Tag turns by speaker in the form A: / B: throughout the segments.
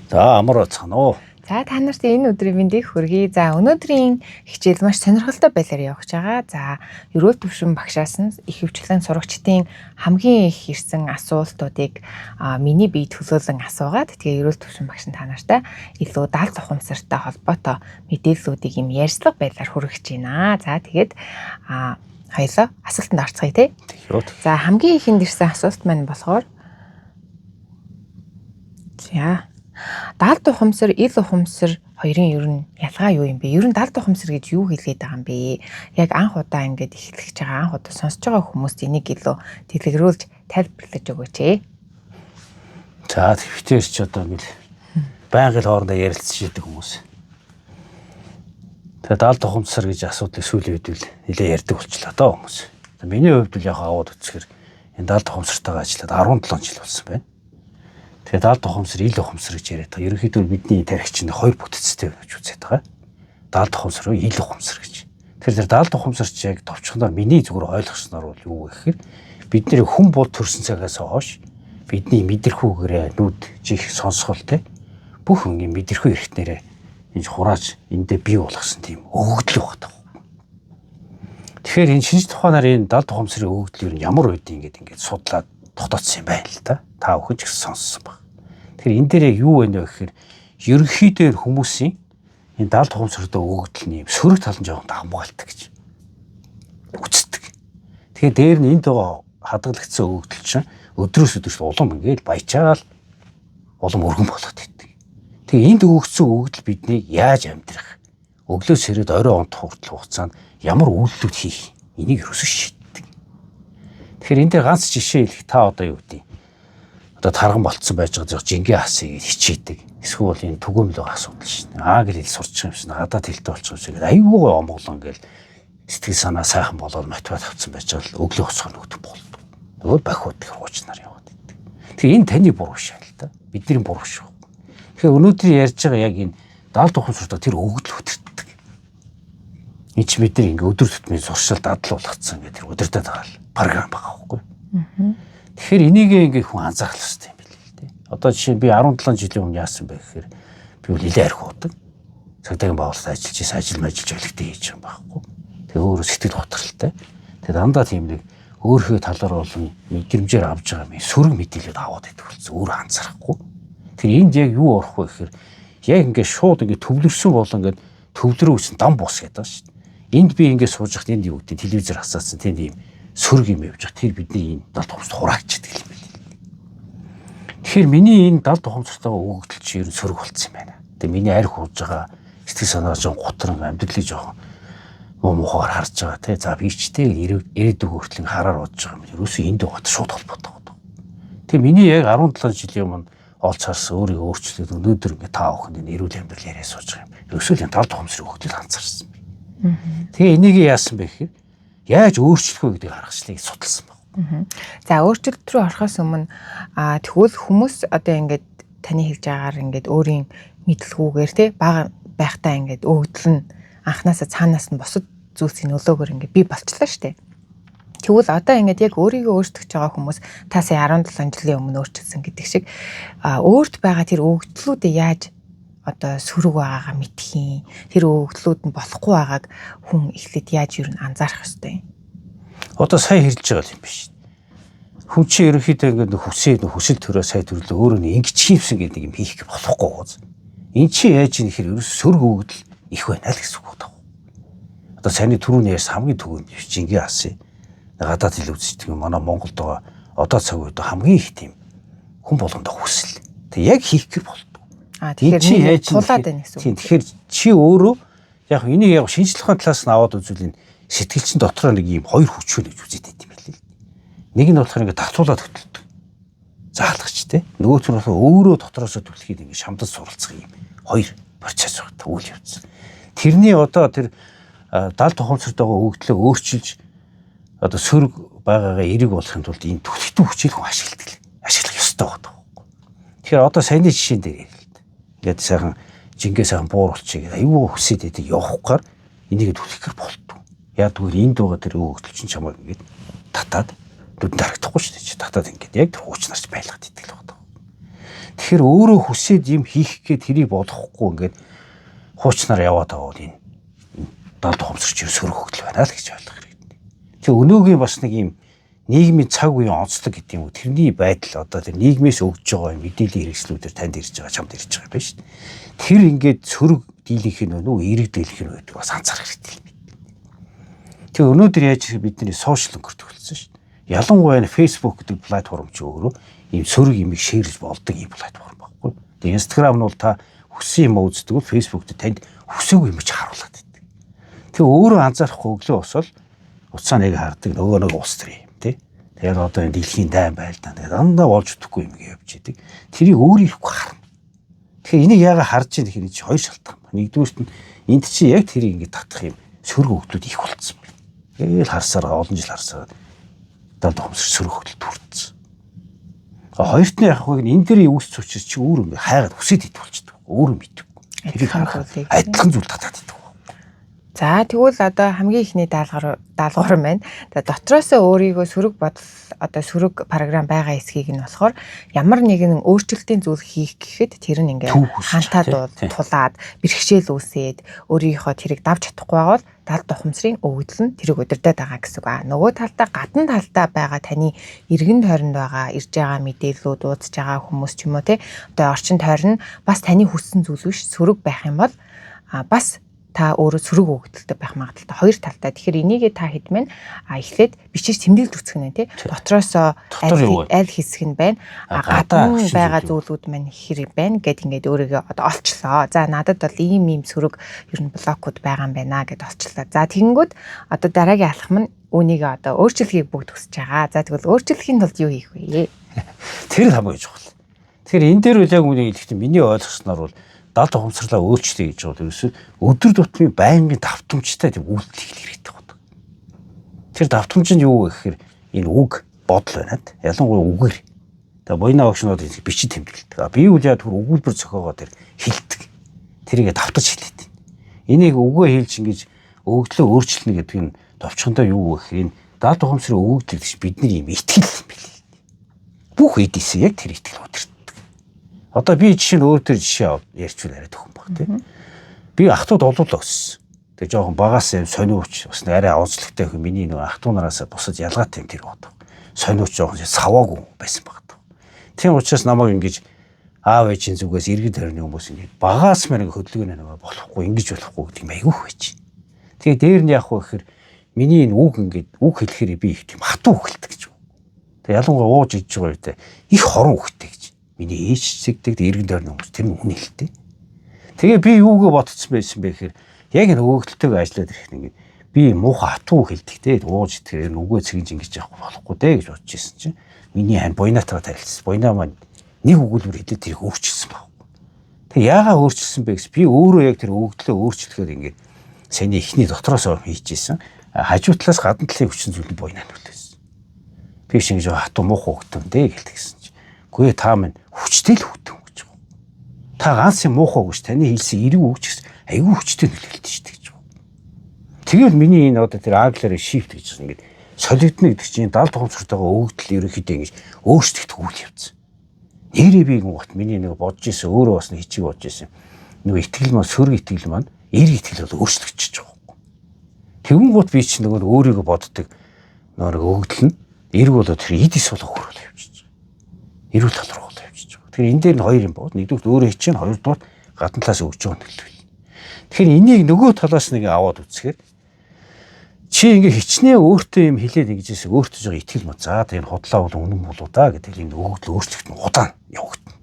A: За амар цаана уу.
B: За та нарт энэ өдрийн мэндийг хүргэе. За өнөөдрийн хичээл маш сонирхолтой байдлаар явж байгаа. За ерөөл төвшин багшаас нь их хвчлэн сурагчдын хамгийн их ирсэн асуултуудыг миний бие төлөөлөн асуугаад тэгээ ерөөл төвшин багш нь та нартай илүү даал тухамсартай холбоотой мэдээллүүдийг юм ярьцлага байдлаар хүргэж байна. За тэгээд хоёлоо асуултанд орцгоё тий. За хамгийн ихэнд ирсэн асуулт маань болохоор даалт ухамсар, ил ухамсар хоёрын ер нь ялгаа юу юм бэ? Ер нь даалт ухамсар гэж юу хэлээд байгаа юм бэ? Яг анх удаа ингэж эхлэж байгаа, анх удаа сонсож байгаа хүмүүст энийг илүү дэлгэрүүлж тайлбарлаж өгөөч ээ.
A: За тэгвчээрч ч одоо ингэ байнга л хоорондоо ярилцж идэг хүмүүс. Тэгээ даалт ухамсар гэж асуудлыг сүүлийн үед л нэлээ ярьдаг болчихлоо доо хүмүүс. Миний хувьд л яг аваад үзэхээр энэ даалт ухамсартайгаа ажиллаад 17 жил болсон байна. Тэгээд даалт ухамсар, ил ухамсар гэж яриад байгаа. Ерөнхийдөө бидний тархичнд хоёр бүтцтэй гэж үзээд байгаа. Даалт ухамсар, ил ухамсар гэж. Тэгэхээр даалт ухамсарч яг товчхоноор миний зүгээр ойлгосноор бол юу вэ гэхээр бидний хүн бол төрсэн цагаас хойш бидний мэдрэхүүгээрээ нүд, жих, сонсгол те бүх юм мэдрэхүү эрхтнэрээ энэ хурааж эндээ бий болгосон тийм өгөгдөл байгаа. Тэгэхээр энэ шинж тухаанаар энэ даалт ухамсарын өгөгдөл нь ямар үедээ ингэж судлаад тогтооцсон юм байна л да. Та бүхэн ч гэсэн сонссон баг. Тэгэхээр энэ дээр яг юу вэ гэхээр ерөнхийдөө хүмүүсийн энэ даалт ухамсартай өгөгдөл нь юм сөрөг тал нь жоохон хамгаалдаг гэж үздэг. Тэгэхээр дээр нь энд байгаа хадгалагдсан өгөгдөл чинь өдрөөс өдөрт улам ингээд баяжаал улам өргөн болоод идэг. Тэгээ энд өгөгдсөн өгөгдөл биднийг яаж амьдрах, өглөөс ирээд орой онтох хүртэл хугацаанд ямар үйлдэлүүд хийх энийг ерөөсөө шийддэг. Тэгэхээр энэ дээр ганц жишээ хэлэх та одоо юу гэдэг одоо тарган болцсон байж байгаа жингээ хасыг хичээдэг. Эсвэл энэ түгээмэл байгаа асуудал шин. Англи хэл сурчих юм шин. Гадаад хэлтэй болчих юм шиг. Аюугаа омголон гэл сэтгэл санаа сайхан болоод мотивац авцсан байж байгаа л өглөө хоцгоо нүгдэх болдог. Нөгөө бахиуд их хуучнаар яваад идэг. Тэгээ энэ таны буруу шал та. Бидний буруу шүү. Тэгэхээр өнөөдөр ярьж байгаа яг энэ даалт ухамсартай тэр өгөгдөл хөтөрдөг. Энд ч бид нар ингээ өдөр тутмын суршил дадлал болгоцсон гэдэг тэр удирдах тагаал програм байгаа байхгүй. Тэгэхээр энийг ингээ хүн анзаарах хэрэгтэй юм билээ л дээ. Одоо жишээ нь би 17 жилийн өмнө яасан бэ гэхээр би бол нэлээд арх уудаг. Цагдаагийн байгууллагад ажиллаж байсан, ажил байлгтээ хийж байгаа юм байхгүй. Тэгээ өөрөө сэтгэл готролтой. Тэгээ дандаа тийм нэг өөрийнхөө талаар болон мэдрэмжээр авж байгаа юм сөрөг мэдээлэлд аваад идэх болсон. Өөрөө анзаарахгүй. Тэр энд яг юу орох вэ гэхээр яг ингээ шууд ингээ төвлөрсөн болон ингээ төвлөрөө үсэн дам бус гэдэг шүү дээ. Энд би ингээ сууж хахад энд юу гэдэг телевизээр хасаасан тийм юм сөрөг юм явж байгаа. Тэр бидний энэ даалт ухамсар хураачдаг юм байна. Тэгэхээр миний энэ даалт ухамсартайгаа өгөгдөл чи ер нь сөрөг болцсон юм байна. Тэгээ миний арх ууж байгаа сэтгэл санаа жоон готрон амьдралыг жоохон муухайгаар харж байгаа тий. За би ч тий ирээдүг хүртэл хараар бодож байгаа юм. Ерөөсөө энд байгаа шууд холбоотой байгаа. Тэгээ миний яг 17 жилийн өмнө олж харсан өөрийгөө өөрчлөөд өнөөдөр ингээ таа охинд энэ эрүүл амьдрал яриа сууж байгаа юм. Ерөөсөө л даалт ухамсарын өгөгдөл анзаарсан би. Тэгээ энийг яасан бэ гэхээр яаж өөрчлөх вэ гэдгийг харгачлыг судалсан байна.
B: За өөрчлөлт рүү орохоос өмнө тэгвэл хүмүүс одоо ингээд таны хэлж байгаагаар ингээд өөрийн мэдлгүүгээр тий бага байхдаа ингээд өгдөл нь анханасаа цаанаас нь босод зүйлсийн нөлөөгөөр ингээд бий болчлоо штэ. Тэгвэл одоо ингээд яг өөрийгөө өөрчлөж байгаа хүмүүс та сая 17 жилийн өмнө өөрчилсөн гэдэг шиг өөрт байгаа тэр өгдлүүдээ яаж одоо сөрөг байгаагаа мэдэх юм. Тэр өгдлүүд нь болохгүй байгааг хүн эхлээд яаж юу н анзаарах ёстой юм.
A: Одоо сая хэлж байгаа юм биш. Хүн чинь ерөнхийдөө ингээд хүсэл төрөө сая төрлөө өөрөө нэг ингэж хийвсэн гэдэг юм хийх болохгүй гоц. Энд чи яаж ийм ихэр ерөөс сөрөг өгдөл их байна л гэсэн үг тав. Одоо саяны түрүүний ярьсан хамгийн түгээмэл жингээ хасъя. Гадаад хэл үздэг юм. Манай Монголд байгаа одоо цаг үед хамгийн их тийм хүн болгондоо хүсэл. Тэг яг хийх гэх бол
B: тэгэхээр тулаад байна гэсэн үг.
A: Тийм тэгэхээр чи өөрөө яг энийг яг шинжлэх ухааны талаас нь аваад үзвэл энэ сэтгэлчин дотроо нэг юм хоёр хүч гэж үзээд байт юм билээ. Нэг нь болохоор ингээд татуулаад хөтөлдөг. Заалгч те. Нөгөөх нь болохоор өөрөө дотроосоо түлхийд ингээд шамдад суралцах юм. Хоёр процесс байгаа үйл явц. Тэрний одоо тэр даалт ухамсартайгаа өгдлөө өөрчилж одоо сөрөг байгаагаа эрэг болохын тулд энэ түлхтэн хүчийг хүн ашиглах ёстой байгаа. Тэгэхээр одоо саяны жишээн дээр ингээд сайхан жингээ сайхан бууруулчих гэдэг аюу хүсээд байдаг явахгаар энийг түлхэх болтгоо. Яг тэгвэл энд байгаа тэр өгөгдөл чинь чамайг ингээд татаад дүнд харагдахгүй шүү дээ. Татаад ингээд яг тэр хуучнаарч байлгаад идэг л байна. Тэгэхээр өөрөө хүсээд юм хийх гээд тэрийг болохгүй ингээд хуучнаар яваад байгаа бол энэ далд ухамсарч сөрөг хөгдөл байна л гэж ойлгох хэрэгтэй. Тэгээ өнөөгийн бас нэг юм нийгмийн цаг үеийн онцлог гэдэг юм уу тэрний байдал одоо тэр нийгмээс өгж байгаа мэдээллийн хэрэгслүүдээр танд ирж байгаа чамд ирж байгаа юм байна шүү дээ. Тэр ингээд сөрөг дийлийнх нь нөө эерэг дийлийнх нь байдаг бас анзаарах хэрэгтэй. Тэгээ өнөөдөр яаж бидний сошиал өнгөрт эхэлсэн шүү дээ. Ялангуяа Facebook гэдэг платформ ч өөрөө ийм сөрөг имийг шеэрлж болдог ийм платформ баггүй. Тэгээ Instagram нь бол та хүссэн юм үздэг бол Facebook дээр танд хүсээгүй юм чи харуулдаг. Тэгээ өөрөө анзаарахгүй өглөө босвол уцаа нэг хардаг нөгөө нэг ус төр юм тий. Тэгээд одоо энэ дэлхийн дайн байлдаа тэгээд дандаа болж өгөхгүй юм явж идэг. Тэрийг өөрийнхөө харна. Тэгэхээр энийг яагаад харж ийм тэгэхээр чи хоёр шалтгаан байна. Нэгдүгээрт нь энд чи яг тэрийг ингэ татах юм сөрөг хөгдлүүд их болцсон байна. Тэгэл харсараа олон жил харсараа далд ухамсар сөрөг хөгдөлд хүрсэн. Хоёрт нь яг хөө энэ дэрийн үүсч учраас чи өөр ингэ хайгаад хүсээд идэх болчихдог. Өөрөө мэдвэхгүй. Тэрийг харахад адилхан зүйл татаад идэх.
B: За тэгвэл одоо хамгийн ихний даалгавар нь байна. Дотроосоо өөрийгөө сөрөг бодол одоо сөрөг програм байгаа эсхийг нь болохоор ямар нэгэн өөрчлөлтийн зүйл хийх гэхэд тэр нь ингээ хантаа тулаад бэрхшээл үүсээд өөрийнхөө тэрийг давж чадахгүй байвал далд ухамсарын өгөгдөл нь тэрийг удирдах байгаа гэсэн үг. Нөгөө талдаа гадна талдаа байгаа таны эргэн тойронд байгаа ирж байгаа мэдээллүүд уудж байгаа хүмүүс ч юм уу те одоо орчин тойрон бас таны хүссэн зүйл биш сөрөг байх юм бол бас та өөрөө сөрөг өгөгдөлтэй байх магадaltaй хоёр талтай. Тэгэхээр энийгээ та хэдмэн эхлээд бичиж тэмдэглэж үсгэх нь тий. Дотроосоо аль хэсэг нь байна. Гадна байгаа зүйлүүд маань хэрэг байна гэд ингээд өөрийгөө одоо олчлоо. За надад бол ийм сөрөг ер нь блокууд байгаа юм байна гэд олчлоо. За тэгэнгүүт одоо дараагийн алхам нь үүнийг одоо өөрчлөхийг бүгд хүсэж байгаа. За тэгвэл өөрчлөхийн тулд юу хийх вэ?
A: Тэр хамгийн чухал. Тэгэхээр энэ дээр үл яг үнийг хэлэхдээ миний ойлгосноор бол далд ухамсарлаа өөрчлөе гэж бол ерөөсөө өдөр тутмын байнгын давтамжтай тийм үйлдэл хэрэгтэй байдаг. Тэр давтамж нь юу вэ гэхээр энэ үг бодол байна. Ялангуяа үгээр. Тэгээ буйна багшнууд бичиж тэмдэглэдэг. Би үл яа түр өгүүлбэр зохиогоо тэр хэлдэг. Тэрийгэ давтаж хэлээд. Энийг өгөө хэлж ингэж өгөгдлөө өөрчлөнө гэдэг нь товчхондоо юу вэ гэхээр энэ далд ухамсарын өгөгдөл гэж бидний юм итгэл юм билээ. Бүх эдээсээ яг тэр итгэл удирдах. Одоо би жишээ нь өөр төр жишээ ярьчвал арай төхөн баг тий. Би ахтууд олуулаа өссөн. Тэгээ жоохон багаас юм сониуч бас арай онцлогтой хүн миний нөгөө ахтуу нараас бусад ялгаатай юм тэр бодов. Сониуч жоохон саваагүй байсан баг. Тийм учраас намайг ингэж аав ээжийн зүгээс иргэн тойрны хүмүүс ингэ багаас мань хөдөлгөөнөө нөгөө болохгүй ингэж болохгүй гэдэг юм айгүйх байж. Тэгээ дээр нь яах вэ гэхээр миний энэ үг ингэж үг хэлэхээр би их тийм хатуу үг хэлдэг гэж. Тэгээ ялангуяа ууж иж байгаа үедээ их хорон үгтэй гэж. Миний ээж зэгдэгд эргэн тойрны хүмүүс тэр нь үнэ хэлтэй. Тэгээ би юугээ бодсон байсан бэ гэхээр яг энэ өгөгдөлтөйг ажиллаад ирэх нэг би муухай хатуу хэлдэг те ууж тэр үгээ цэгж ингэж явахгүй болохгүй дээ гэж бодож ирсэн чинь миний хань буйнаатаа тарилсан. Буйнаа маань нэг өгүүлбэр хэлээд тэрийг өөрчилсөн байхгүй. Тэгээ яагаад өөрчилсөн бэ гэс би өөрөө яг тэр өгөгдлөө өөрчлөхөөр ингэ саяны ихний дотроосоо хийжсэн. Хажуу талаас гадна талын хүчин зүйл нь буйнаа нүлээсэн. Би шинж хатуу муухай өгтөн дээ гэлтгсэн. Гүй та минь хүчтэй л хөтөн гэж байна. Та ганц юм муухай гэж таны хэлсэн эрг үг ч гэсэн айгүй хүчтэй нөлөөлдөг шүү дээ гэж байна. Тэгэл миний энэ одоо тэр аглаар shift гэж ингэж солигдно гэдэг чинь далд ухамсартайгаа өгөгдөл ерөнхийдөө ингэж өөрчлөгдөх үйл явц. Нэрээ би гот миний нэг бодож исэн өөрөө бас нэг хичиг бодож исэн. Нөгөө итгэл маань сөрөг итгэл маань эрг итгэл бол өөрчлөгдөж байгаа. Тэгүн гот би чинь нөгөө өөрийгөө боддог нөгөө өгөгдөл нь эрг болоо тэр эдис болох хөрөл явчих. Эрүүл тал руу явчихж байгаа. Тэгэхээр энэ дээр нь хоёр юм байна. Нэгдүгээр өөрөө хичээн, хоёрдугаар гадна талаас өгж байгаа нөлөөлөл. Тэгэхээр энийг нөгөө талаас нэг аваад үзэхээр чи ингээ хичнээн өөртөө юм хэлээд ингэжсэн өөртөө жоо итгэл мод. За тэр худлаа бол үнэн болоо да гэдэг энэ өгөгдөл өөрчлөлт нь удаан явагдана.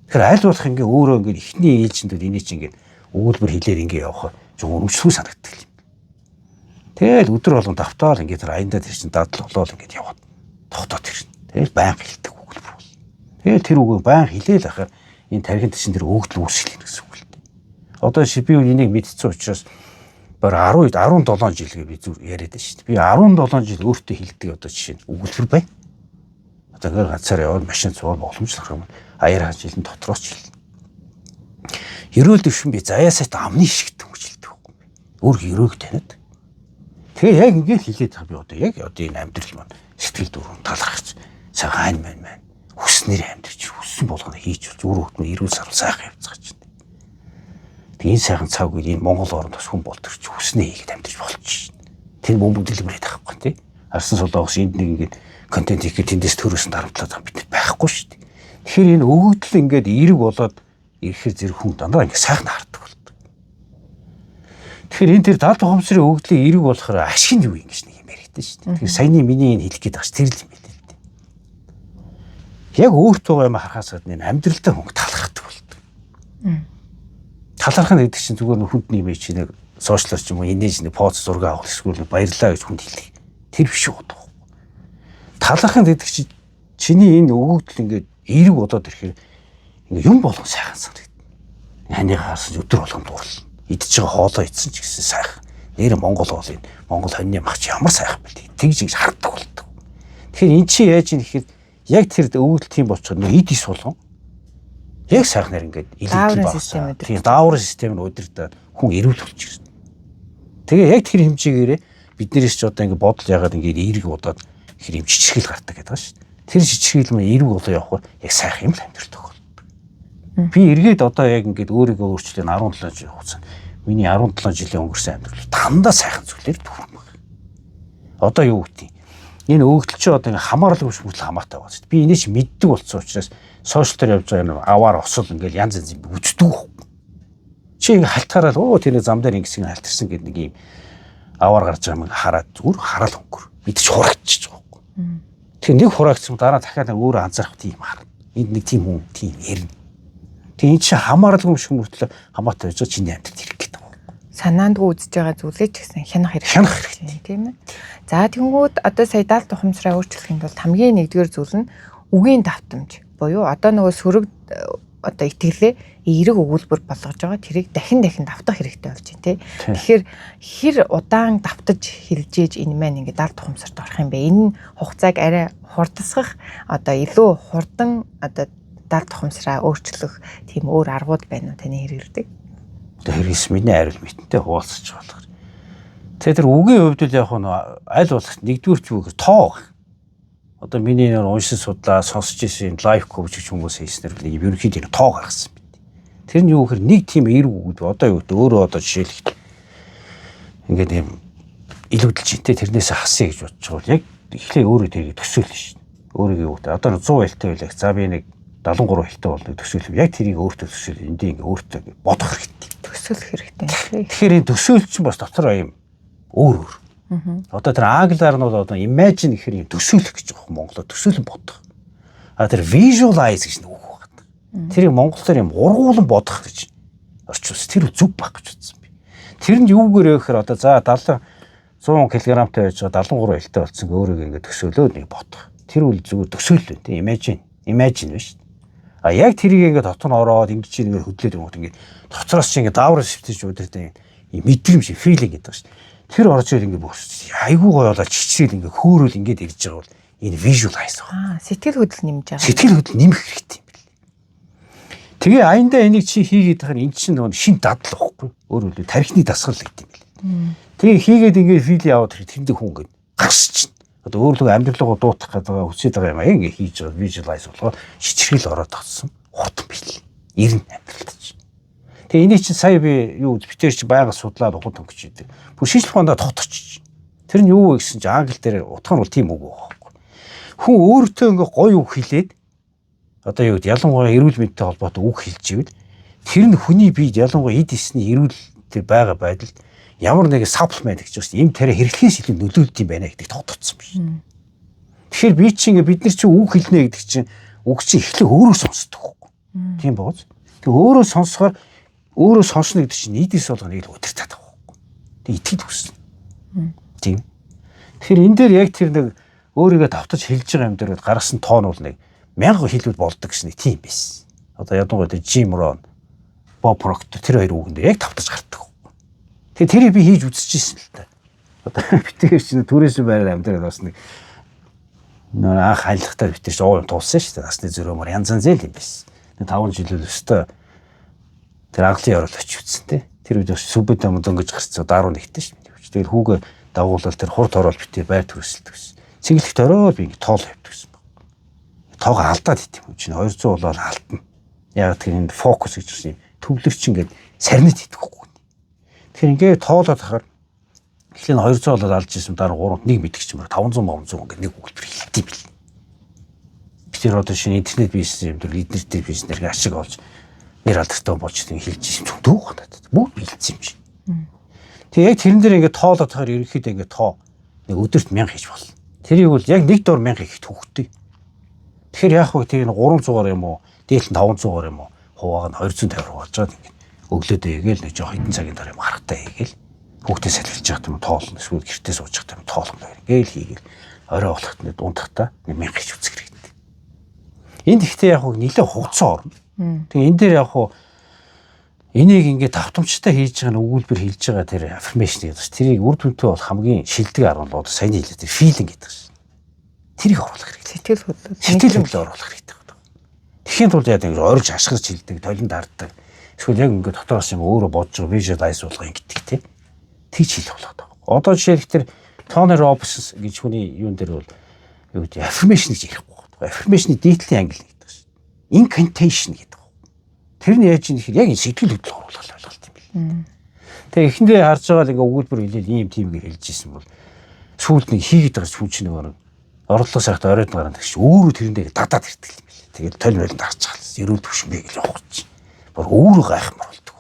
A: Тэгэхээр аль болох ингээ өөрөө ингээ ихний ээлжиндүүд энийг чи ингээ өгүүлбэр хэлээр ингээ явах жоо өрөмжлгүй санагддаг юм. Тэгэл өдөр болгон давтаал ингээ тэр аяндаа тэр чин дадал болоод ингээ яваад тогтоод ирнэ. Тэгэл байнга хэлдэг. Тэгээд тэр үгийг баян хилээл ахаар энэ тархинд чинь тэр өгөгдөл үүсгэх гэсэн үг л дээ. Одоо би энийг мэдсэн учраас баар 17 жил би зүр яриад байна шүү дээ. Би 17 жил өөртөө хэлдэг одоо жишээ нь өгүүлбэр байна. Одоо ингээд ганцаар яваад машин цуул боломжлох юм. Аяар хажилэн дотроос ч хэл. Ерөөл дэвшин би заяасаа амны шигт хөгжилдэг байхгүй. Өөр ерөөг таниад. Тэгээ яг ингээд хэлээд байгаа би одоо яг одоо энэ амьдрал маань сэтгэл дөрөв талархаж цагаан маань хүснэр амьдрч хүссэн хүссэн болгоно хийж болж өөр хөлтмө эрүүл сарвал сайхан явцгааж байна. Тэгээ энэ сайхан цаг үед энэ Монгол оронд бас хүн болдог ч хүснээ хийгээд амьдарч болчих шин. Тэр бөмбөг дэлгэрээд байхгүй тий. Арсан сулаагч энд нэг ингээд контент хийх тэндээс төрөөсөн дарамтлаад байгаа бид байхгүй шүү дээ. Тэгэхээр энэ өгөгдөл ингээд эерэг болоод ирэхээр зэрэг хүн дандаа ингээд сайхан хардаг болдог. Тэгэхээр энэ тэр даалт ухамсарын өгөгдлийн эерэг болохоор ашиг нь юу юм гэж нэг юм яриадсан шүү дээ. Тэгэхээр саяны миний энэ хэлэх гээд байгаа ш тэр л юм байна л дээ. Яг өөртөө юм харахаас гадна амьдралдаа хүн талархдаг болдог. Талархах нь гэдэг чинь зүгээр нэг хүнд нэмээ чи нэг сошиалор ч юм уу инээж нэг пост зураг авах эсвэл баярлаа гэж хүнд хэлэх. Тэр биш үү. Талархах гэдэг чи чиний энэ өгөгдөл ингээд эерэг болоод ирэхээр ингээд юм болгон сайхан санагдана. Ханы хаарсан өдөр болгон дурлал. Идж байгаа хоолоо идсэн ч гэсэн сайхан. Нэр Монгол хоол энэ Монгол хоньны мах чи ямар сайхан бэлээ. Тэгж ингэж хардаг болдог. Тэгэхээр эн чи яаж юм гэхээр яг тэр өгөгдөл тийм болчиход нэг идис болгон яг сайхнаар ингээд илэрхийлж байгаа. Тийм даавар систем нь удирдах хүн эрүүл болчихсон. Тэгээ яг тэр хэмжээгээрээ биднээс ч одоо ингээд бодол ягаад ингээд эерэг удаад хэр юм чичрхэл гардаг гэдэг байна шүү дээ. Тэр чичрхэл мөн эерэг болоо явахаар яг сайхан юм л амьдрал тохиолдог. Би эргээд одоо яг ингээд өөрийгөө өөрчлөө 17 жил хугацаанд миний 17 жилийн өнгөрсөн амьдрал дандаа сайхан зүйлээр дүүрэн баг. Одоо юу гэдэг юм? Энэ өгөгдөл чи одоо ингээд хамаарал хүсмэл хамаатай байгаа шүү дээ. Би энэч мэддэг болсон учраас сошиал дээр явж байгаа юм аваар осол ингээд янз янз юм үздэг байхгүй. Чи ингээд халтгаараа оо тэр зам дээр ингэсэн халтарсан гэдэг нэг юм аваар гарч байгаа юм хараад зүгээр хараал өнгөр. Бид ч хурагчиж байгаа байхгүй. Тэгэхээр нэг хураагцсан дараа дахиад өөрөө анзаарах тийм харна. Энд нэг тийм хүн тийм ярина. Тэгээ эн чи хамааралгүй юм шиг мөртлөө хамаатай байж байгаа чиний амьдралд ирэх гэдэг байна.
B: Санаандгүй үзэж байгаа зүйлээ ч гэсэн хянах хэрэгтэй тийм ээ. За тэнгууд одоо сая даалт ухамсараа өөрчлөхийн тулд хамгийн нэгдүгээр зүйл нь үгийн давтамж буюу одоо нөгөө сөрөг одоо итгэлээ эерэг өгүүлбэр болгож байгаа тэрийг дахин давтах хэрэгтэй болж байна тий. Тэгэхээр хэр удаан давтаж хилжээж энэ маань ингээд даалт ухамсарт орох юм бэ? Энэ хугацааг арай хурдсгах одоо илүү хурдан одоо даалт ухамсараа өөрчлөх тийм өөр аргууд байна уу таны хэрэгэлдэг?
A: Одоо хэрэгс миний ариул мэтэнтэй хуваалцаж байгаа болохоор. Тэгээ тэр үгийн хувьд л яг нь аль болох нэгдүгээр ч үг тоо. Одоо миний нэр уншин судлаа сонсч ирсэн лайф коуч гэж хүмүүс хийснээр нэг ерөнхийдөө энэ тоо гаргасан байт. Тэр нь юу гэхээр нэг тийм эерэг үг одоо юу гэдэг өөрөө одоо жишээлх ингээд юм илүүдэлж интэй тэрнээс хасъя гэж бодож байгаа. Яг эхлээ өөрөө тэрийг төсөөлнө шүү дээ. Өөрийгөө юу гэдэг одоо 100 хэлтэй байлаа. За би нэг 73 хэлтэй болныг төсөөлөв. Яг тэрийг өөртөө төсөөлөв. Энд ингээ өөртөө бодох хэрэгтэй.
B: Төсөөлөх хэрэгтэй.
A: Тэгэхээр энэ төсөөлч чинь бас дотор юм өөр. Одоо тэр англиар нь бол одоо imagine гэхээр юм төсөөлөх гэж байгаа Монголоор төсөөлөн бодох. А тэр visualize гэж нэг үг байна. Тэрийг монголоор юм ургуулan бодох гэж орчуулсан. Тэр зүг баг гэж утсан би. Тэр нь юугээр вэ гэхээр одоо за 70 100 кг-тай байж байгаа 73 хэлтэй болсон өөрийгөө ингэ төсөөлөөд нэг бодох. Тэр үл зүгээр төсөөлөл тийм imagine биш. А яг тэрийг ингэ дотор нь ороод ингэ чи ингэ хөдлөөд юм уу ингэ доцроос чи ингэ даавар шивтэж удирдах юм мэдрэмж feeling гэдэг байна шүү. Тэр орж ирэл ингэ бөхс. Айгуу гоё болоо чичрэл ингэ хөөрөл ингэ ирж байгаа бол энэ visualize байна.
B: Сэтгэл хөдлөл нэмж байгаа.
A: Сэтгэл хөдлөл нэмэх хэрэгтэй юм бэл. Тэгээ аяндаа энийг чи хийгээд тахаар эн чинь нөгөө шин дадал واخгүй. Өөрөөр хэлбэл тархины дасгал гэдэг юм бэл. Тэгээ хийгээд ингэ фил яваад тэрэнд хүн ингэ гарсч чинь. Одоо өөрөлдөө амьдралгаа дуутах гэдэг хүсэж байгаа юм ингэ хийж байгаа visualize болгоо чичрэл ороод тагсан. Хутан бэл. 90 амьдралд чинь. Тэгээ энийг чинь сая би юу битэр чи байга судлаад ухад өнгөч идэг. Бүр шийдэл ухаандаа тогточих. Тэр нь юу вэ гэсэн чи англи дээр утга нь бол тийм үг байхгүй. Хүн өөртөө ингээ гоё үг хэлээд одоо юу гэдэг ялангуяа эрүүл мэндтэй холбоотой үг хэлж ивэл тэр нь хүний биед ялангуяа эд эсний эрүүл тэр байгаа байдалд ямар нэг supplement гэж байна. Им тэрэ хэрэглэхээс илүү нөлөөлд юм байна гэдэг тогтцсон биш. Тэгэхээр би чи ингээ бид нар чи үг хэлнэ гэдэг чинь үг чи эхлээ өөрөө сонсдог байхгүй. Тийм бооз. Тэг өөрөө сонсохоор өөрөө сонсно гэдэг чинь нийтээс болгоно нэг л удирдах байгаа байхгүй. Тэг итгэж хүснэ. Тийм. Тэгэхээр энэ дээр яг тэр нэг өөрийгөө давтаж хэлж байгаа юм дээр гаргасан тоон бол нэг 1000 хэлбэл болдог гэсэн нэг тийм байсан. Одоо ядангуяа Jim Rohn, Bob Proctor тэр хоёр үгэнд яг давтаж гардаг. Тэгээ тэрийг би хийж үзчихсэн л та. Одоо битгээс чинь түрээсэн байраар амьдрал бас нэг анх хайлахтаа битэр чинь уур туулсан шүү дээ. Насны зөрөөмөр янз янз л юм байсан. 5 жил л өстой тэр анхлын орол очиж үзсэн те. Тэр үед бас сүбэд юм дөнгөж гарцаа даруу нэгтэн шүү дээ. Тэгэл хүүгээ дагуулал тэр хурд орол битээ байр төрөсөлдөг гэсэн. Цэглэгт ороо би ингэ тоол явдаг гэсэн баг. тоогоо алдаад ит юм чинь 200 болоод алдна. Яг тэр энэ фокус гэж юм төвлөрч ингээд сарнит идэх байхгүй. Тэгэхээр ингээд тоолоод хахаар эхлээ 200 болоод алж ирсэн дараа 3-нд нэг мэдгчмээр 500 ингээд нэг үйлдвэр хэлтий бил. Бид тэр одоо шинэ интернет бизнес юм дээр лидертэй бизнесээр ашиг олж нэр алдартай болж тийм хэлж ирсэн зүгдөө ханаад. Бүгд бэлдсэн юм шиг. Тэгээ яг тэрэн дээр ингээд тоолоод хахаар ерөнхийдөө ингээд тоо нэг өдөрт 1000 хийж болно. Тэрийг бол яг нэг дор 1000 хийх төвхтэй. Тэгэхээр яах вэ? Тэр 300-аар юм уу? Дээлт нь 500-аар юм уу? Хувааг нь 250 руу болж байгаа юм. Өглөөдөө игээл нэг жоо хэдэн цагийн дараа юм харахтаа игээл хүүхдээ салхилж яхад юм тоолно. Эсвэл гэртээ сууж яхад юм тоолно байр. Гээл хийгээл орой болохт нэг дундахтаа 1000 хийж үзэх хэрэгтэй. Энд ихтэй яг нэлээд хугацаа орно. Тэгээ энэ дээр яг энийг ингээд давтамжтай хийж байгаа өгүүлбэр хэлж байгаа тэр аффирмашн гэдэг чинь тэрийг үр дүнтэй бол хамгийн шилдэг арга нь одоо сайн хэлээд тэр филинг гэдэг чинь. Тэрийг оруулах хэрэгтэй. Сэтгэл хөдлөл оруулах хэрэгтэй байдаг. Тэхийн тулд яа гэдэг орж ашгарч хэлдэг, толинд дарддаг. Эсвэл яг ингээд дотоос юм өөрөө бодож байгаа вижуал айс болгоо ингэдэг тий. Тэгж хэлэх болоод байгаа. Одоо жишээлх тэр Tony Robbins гэж хүний юун дээр бол юу гэдэг аффирмашн гэж ярихгүй байна. Аффирмашны дээдлийн англи гэдэг чинь. Incantation гэдэг. Тэр нь яаж юм гэхээр яг энэ сэтгэл хөдлөл оруулах ойлголт юм бэл. Тэгээ эхэндээ харж байгаа л ингээ өгүүлбэр хэлээл ийм тийм гэж хэлж ирсэн бол сүүлд нэг хийгээд байгаа хүн чинь нэг орлого сайхтаа оройд гараад тэгш өөрөө тэрэндээ дадаад ирдэг юм бэл. Тэгээд толь байлд харж чаалс эрүүл төвшмэй гэж явах чинь. Бор өөрөө гайхмар болдог.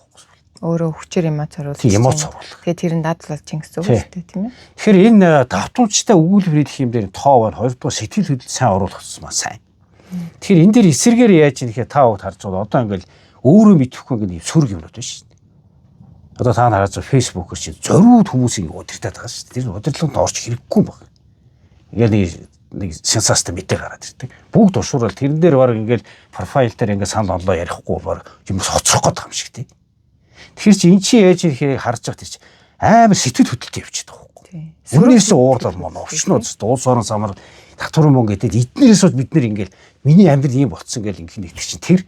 B: Өөрөө хүчээр эмоц оруулах.
A: Эмоц оруулах.
B: Тэгээд тэр нь дадлал чингсэн үг үстэй тийм ээ.
A: Тэгэхээр энэ давтамжтай өгүүлбэр хэлэх юм дээр тоовор хоёрдугаар сэтгэл хөдлөл сайн оруулах юмсан сайн. Тэгэхээр энэ дээр эсэргээр яаж юм гэхээр та бүгд харж байгаа одоо ингээл өөрөө мэдхгүй ингээд сөрөг юмнууд байна шүү дээ. Одоо та нар харж байгаа фэйсбүүкээр чинь зориуд хүмүүсийг удирдах байгаа шүү дээ. Тэр удирдлаганд орж хэрэггүй юм байна. Ингээд нэг сенсацтай мэдээ гараад ирдэг. Бүгд уршуурал тэрэн дээр баг ингээд профайл дээр ингээд санал онлоо ярихгүй баг юм хоцрох гээд байгаа юм шиг тий. Тэгэхээр чи эн чинь яаж ирэхээ харж байгаа тэр чи амар сэтгэл хөдлөлтөй явчихдаг байхгүй. Өмнөөс уурлал мөн орчнууд уус орон самар татвар мөн гэдэг эднэрээс бид нэр ингээд миний амьдрал ийм болцсон гэж ингэх нэг чинь тэр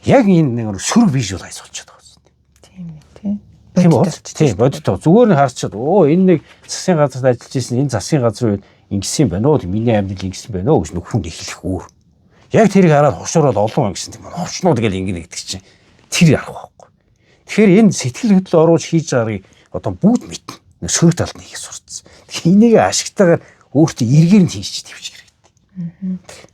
A: яг энэ нэг сөрөг вижуал айс болчиход байгаа юм.
B: Тийм ээ тий.
A: Тийм үү? Тийм бодтой. Зүгээр нь харчаад энэ нэг засгийн газарт ажиллаж ирсэн энэ засгийн газрын үед ингэсэн юм байна уу? Миний амьдрал ингэсэн байна уу гэж нөхөнд эхлэх өөр. Яг тэрийг хараад хошуураад олон ингэсэн тийм ховчнууд гэж ингэнэ гэдэг чинь тэр ярах байхгүй. Тэгэхээр энэ сэтгэл хөдлөл оруулж хийж байгааыг одоо бүгд мэднэ. Нэг сөрөг талд нь хийх сурцсан. Тэгэхээр энийг ашигтайгаар өөртөө эргээр нь хийж тавьчих хэрэгтэй.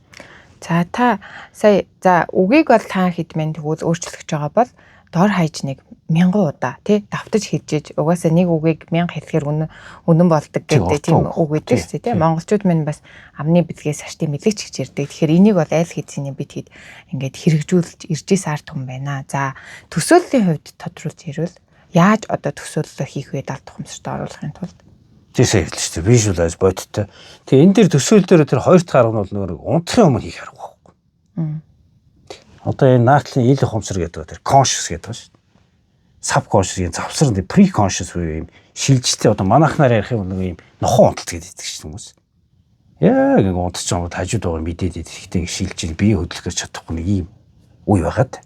B: За та сая үгийг бол та хэдмэн тэгвэл өөрчлөх байгаа бол дор хаяж нэг 1000 удаа тий давтаж хэлжээж угаасаа нэг үгийг 1000 хэлэхээр үнэн болдог гэдэг тийм үг гэдэг шүү дээ тий. Монголчууд минь бас амны бэлгээс аштай мэлэгч гэж ярьдаг. Тэгэхээр энийг бол айл хэзээ бид хэд ингээд хэрэгжүүлж иржээс арт хүн байна. За төсөөллийн хувьд тодруулж ирвэл яаж одоо төсөөллөө хийх вэ далд тухамсарт оруулахын тулд?
A: Тийшээ хэлж шүү дээ. Visualize бодтой. Тэгээ энэ дээр төсөөл дээр тэр хоёр дахь арга нь бол нэг унтахын өмнө хийх арга байхгүй. Одоо энэ наадлын ил ухамсар гэдэг тэр conscious гэдэг ба шүү. Subconscious-ийн завсар энэ pre-conscious буюу юм шилжилттэй одоо манайхнаар ярих юм нэг юм нохоо унталт гэдэг чинь хүмүүс. Яг ингэ унтчих юм бол хажууд байгаа мэдээд идэхтэй шилжиж бие хөдлөх гэж чадахгүй нэг юм үе байгаад.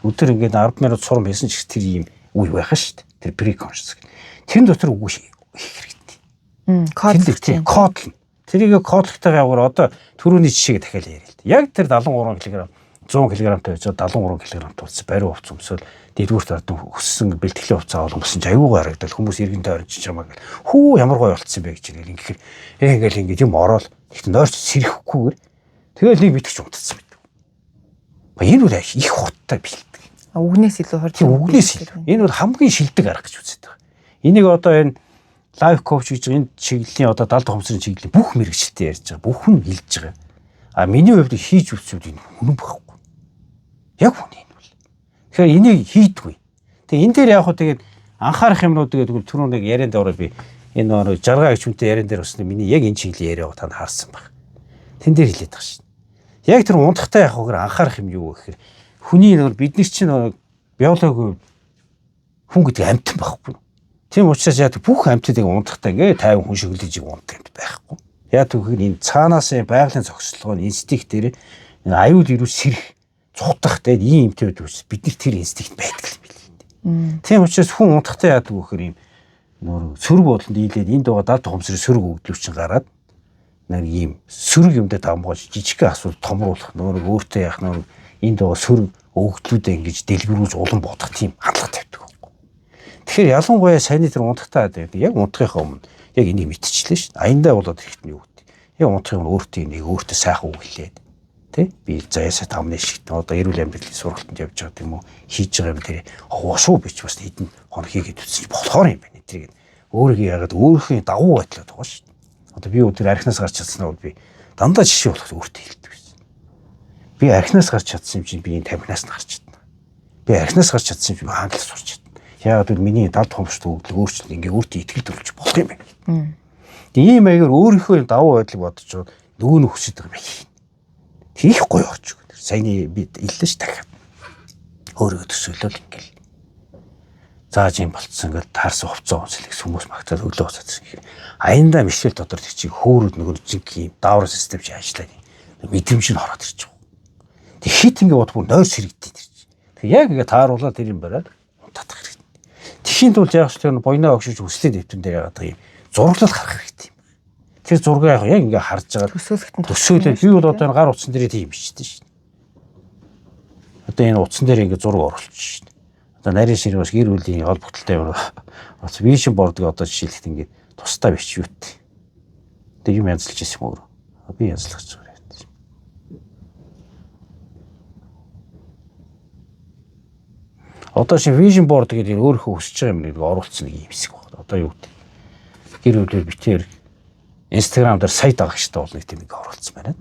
A: Өдөр ингээд 10 минут сурам хийсэн ч тэр юм үе байхаа шүү дээ. Тэр pre-conscious. Тэн дотор үгүй хийх хэрэгтэй. Кодлно. Тэрийг кодлохтойгоо яваар одоо түрүүний жишээг дахиад яриа л да. Яг тэр 73 кг 100 кг-тай байж 73 кг тулцсан бариу хувц өмсөөл дэдгүүрт ордон өссөн бэлтгэлийн хувцас аваад өмсөн ч аюугаа харагдал хүмүүс иргэнтэй орж чамаа гэл хүү ямар гоё болцсон бэ гэж ингэхээр ингээл ингээд юм ороод ихт нойрч сэрэхгүйгээр тэгэл нэг битгч унтцсан байдаг. Энэ үл их хурдтай бэлтдэг.
B: Үгнээс илүү хурд.
A: Үгнээс илүү. Энэ бол хамгийн шилдэг арга гэж үздэг байгаа. Энийг одоо энэ лайф коуч гэж энэ чиглэлийн одоо 70 ухамсарын чиглэлийн бүх мэрэгчлэлтэй ярьж байгаа. Бүх хүн хэлж байгаа. А миний хувьд хийж үзвэл энэ үнэн байхгүй. Яг үнэн энэ бол. Тэгэхээр энийг хийдгүй. Тэгээ энэ дээр яг хөө тэгээд анхаарах юмнууд гэдэг түрүү нэг ярианд ороо би энэ жаргаа гэж хүнтэй яриан дээр басна миний яг энэ чиглэлийн яриаг та харсан баг. Тэн дээр хэлээд байгаа шин. Яг тэр унтахтай яг хөөөр анхаарах юм юу гэхээр хүний нэг бид нар чинь биологи хүн гэдэг амьтан байхгүй. Тийм учраас яг бүх амьтдыг унтахтай ингээ 50 хүн шиг үлдэж унтах юм байхгүй. Яг түүхээр энэ цаанаас байгалийн зохицолгоо инстинкт дээр аюул ирүүл сэрэх цухтах тэгээд ийм юмтэй үс бид нар тэр инстинкт байдаг юм билээ. Тийм учраас хүн унтахтай яадаг вөхөр ийм нөр сөрөг бодлонд дийлээд энэ дугаа 70 ухамсарын сөрөг өгдлөв чинь гараад нэг ийм сөрөг юмдээ давмгаж жижигхэн асуудал томруулах нөгөө өөртөө яах нөгөө энд байгаа сөрөг өгөгдлүүдээ ингэж дэлгэрүүлж улам бодох тийм хандлага тавьдаг байхгүй. Тэгэхээр ялангуяа саяны тэр унтахтаа яг унтахынхаа өмнө яг энийг мэдчихлээ шүү дээ. Аяндаа болоод ирэхэд нь юу гэдэг. Яг унтахын өмнө өөртөө нэг өөртөө сайхан үг хэлээд тий би заяасаа тамны шигт одоо эрүүл амьдралын сургалтанд явж байгаа юм уу хийж байгаа юм тэр уушуу бич бас хэдэн хоног хийгээд үтсэж болохоор юм байна. Тэрийг өөрийгөө яагаад өөрийнхөө давуу байдлаа байгаа шүү дээ. Одоо би өдөр архинаас гарч чадсанаа бол би дандаа жишээ болох өөртөө хэлдэг байсан. Би архинаас гарч чадсан юм чинь би энэ тамхинаас нь гарч чадна. Би архинаас гарч чадсан юм чинь англиас сурч чадна. Яагаад гэвэл миний далд хомшд өгдөл өөрчлөлт ингээ өөртөө итгэл төрүүлж болох юм байна. Ийм маягаар өөрийнхөө давуу байдлыг бодож нөгөө нь хүсэж байгаа юм. Хийх гоё орч өгнө. Саяны би хэллээ ш дахиад. Өөрийгөө төсөөлөл ингээл. Зааж юм болцсон ингээл таарсан хувцас онцлог хүмүүс магтаад өглөө уцаадсан гэх. Аяндаа мишэл дотор тэг чи хөөрөд нөгөө жинхэнэ юм даавар систем чи ажиллаад мэдрэмж нь ороод ирж байгаа. Тэг хит ингээ бод бүр нойр сэрэгдээд ирж. Тэг яг ингээ тааруулаад тэр юм бараад татах хэрэгтэй. Тэхийн тулд яг ч тэр буйнаа огшиж хүслээд дэвтэн дээр яагаад юм зураглал гарах хэрэгтэй юм. Тэр зураг яг ингээ харж байгаа төсөөлөл би бол одоо гар утсан дээр тийм бичсэн шүү дээ. Одоо энэ утсан дээр ингээ зураг оруулчих шүү дээ. Одоо нарийн ширээ бас гэр бүлийн холбогдлолтой юм. Бас вижн бордыг одоо жишээлхэд ингээ тусдаа бичиж юут. Тэг юм янзлж ирсэн юм өөр. Би янзлах зүгээр. Одоо чи вижн борд гэдэг өөрөө хүсэж байгаа юм нэг оруулсан нэг юм хэсэг байна. Одоо юу гэдэг. Гэр бүлээр битээр Instagram дээр сайт агчтай болно гэдэг нэг оруулсан байна.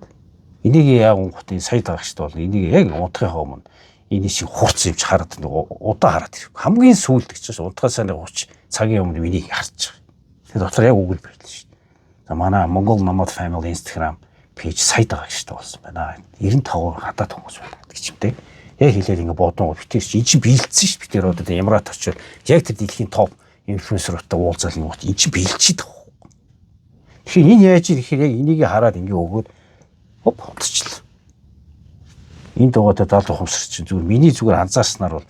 A: Энийг яг гутын сайт агчтай болно. Энийг яг унтахынхаа өмнө энийг шиг хурц юмч хараад нэг удаа хараад ирэх. Хамгийн сүүлд гэж унтахаас нэг 30 цагийн өмнө энийг харж байгаа. Тэгээд дотор яг үгэл бирлээ шүү дээ. За манай Монгол Nomad Family Instagram пэйж сайт агчтай болсон байна. 95 хадаад хүмүүс байна гэдэг ч юм те. Яг хэлээд ингэ бодсон битэр чи энэ чи биелдсэн ш битэр одоо Эмират очоод яг тэр дэлхийн топ инфлюенсеруудтай уулзал нэг энэ чи биелчихэд байгаа. Тэгэхээр энэ яаж ирэхээр яг энийг хараад ингэ өгөөд хутчихлаа. Энд дугаатай даалт ухамсар чинь зүгээр миний зүгээр анзаарснаар бол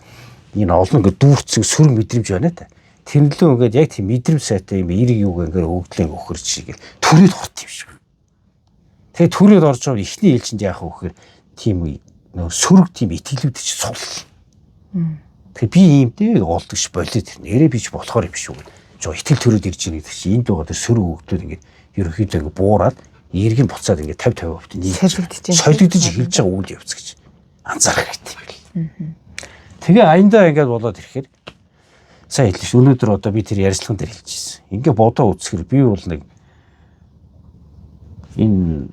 A: энэ олон ингэ дүүрцэн сүр мэдрэмж байна та. Тэрнлөө ингээд яг тийм мэдрэмж сайтай юм эерэг юуг ингээд өгдлэн өгөхөр чигээр төрөд хорт юм шиг. Тэгээ төрөд орж байгаа ихний ээлжинд яах вэ гэхээр тийм нөө сөрөг тийм итгэлүүд чи сул. Тэгээ би ийм дээ олдогч болоод нэрээ бич болохоор юм шүү. Жоо итгэл төрөд ирж байгаа гэдэг чи энд байгаа тэр сөрөг өгдлүүд ингээд ерөөхдөө ингээд буураад эргэн буцаад ингээд 50% солигдож эхэлж байгаа үйл явц гэж анзаарах хэрэгтэй юм. Тэгээ аяндаа ингээд болоод ирэхээр сайн хэлсэн ш. Өнөөдөр одоо би тэр ярилцлаган дээр хэлчихсэн. Ингээ бодоо үзэхэр би бол нэг энэ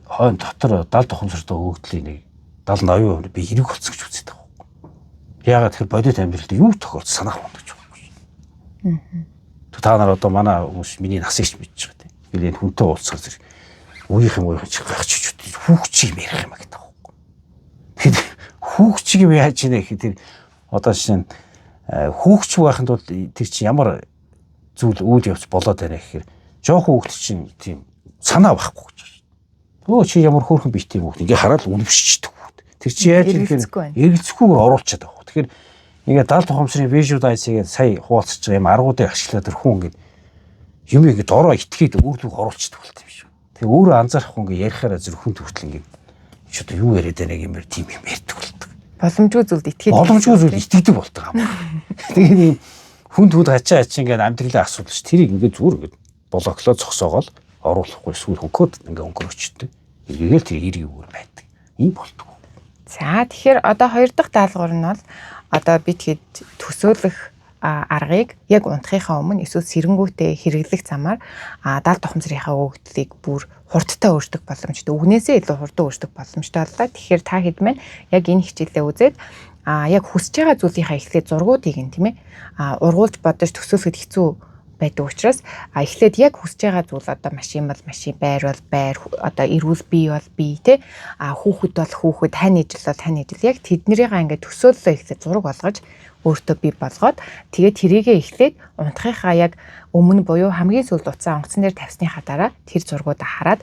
A: хойно дотор далд ухамсартай өгөгдлийн нэг 70-80% би хэрэг болсон гэж үздэг байхгүй. Яагаад тэр бодит амьдралд юу тохиолдсон санаах бондож байгаа юм. Та нар одоо манай хүмүүс миний насыг ч мэдж байгаа тийм. Би энэ хүнтэй уулзсаар зэрэг үеийнхэн ч гайхчих хүүхчийг ярих юм гэдэг байхгүй. Тэгэхээр хүүхчийг яаж ийнэ гэхээр тэр одоо жишээ нь хүүхч байхын тулд тэр чинь ямар зүйл үйл явц болоод байна гэхээр жоохон хүүхд чинь тийм санаа байхгүй гэж байна. Өө чи ямар хөөрхөн бит юм хүүхд ингээ хараад үнэмшчихдэг хүүхд. Тэр чи яаж ирэхээр эргэлзэхгүйгээр оруулчихад байгаа. Тэгэхээр ингээ далд ухамсарын visualize-ийг сая хуваалцаж байгаа юм аргуудыг ашиглаад тэр хүн ингээ юм ингээ дороо итгээд өөрлөг оруулчихдаг болт юм шүү. Тэгээ өөрөө анзаарахгүй ингээ ярихаараа зөвхөн хүртэл ингээ чи одоо юу яриад байна гэмээр тийм юм ярьдаг болдог.
B: Боломжгүй зүйлд итгэдэг.
A: Боломжгүй зүйлд итгэдэг болдог юм. Тэгээд ийм хүнд хачаа ингээ амьдралын асуудал ш. Тэрийг ингээ зүгээр ингээ блоклоо зогсоогоол оруулахгүй сүүл хөнгөөд ингээ өнгөрөөчтэй. Эгээл тэр эрг үгээр байдаг. Ийм болдог.
B: За тэгэхээр одоо хоёр дахь даалгавар нь бол одоо би тэгэхэд төсөөлөх аргыг яг унтахынхаа өмнө эсвэл сэрэнгүүтээ хэрэглэх замаар далд ухамсарынхаа өгөгдлийг бүр хурдтай өөрчлөх боломжтой. Үгнээсээ илүү хурдан өөрчлөх боломжтой боллоо. Тэгэхээр та хэд маань яг энэ хичээлээ үзээд яг хүсэж байгаа зүйлийнхаа эхлээд зургуудыг нь тийм ээ ургуулж бодож төсөөлөхөд хэцүү байдаг учраас эхлээд яг хүсэж байгаа зүйл одоо машин бол машин, байр бол байр, одоо эрүүл бий бол бий тий хүүхэд бол хүүхэд, тань ижил бол тань ижил яг тэднэрийгээ ингээд төсөөллөө эхлээд зураг болгож өөртөө бий болгоод тэгээд тэрийгээ эхлээд унтахынхаа яг өмнө буюу хамгийн сүүлд утсаа онгоцон дээр тавьсныхаа дараа тэр зургуудаа хараад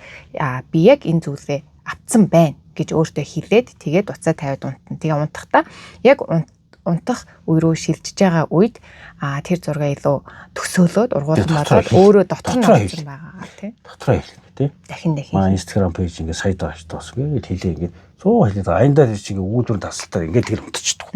B: би яг энэ зүйлээ авцсан байна гэж өөртөө хэлээд тэгээд утсаа тавиад унтна. Тэгээ унтахдаа яг унтах үе рүү шилжиж байгаа үед тэр зураг илүү төсөөлөөд ургуулсан болоод өөрөө дотор нь орсон байгаа тий.
A: Дотроо хэлнэ тий.
B: Дахин.
A: Маа Instagram page ингээ сая дааш тоос гээд хэлээ ингээ 100 хэлээд аяндаа тэр чинь үүлдвэр тасалтаа ингээ тэр унтчихдаг.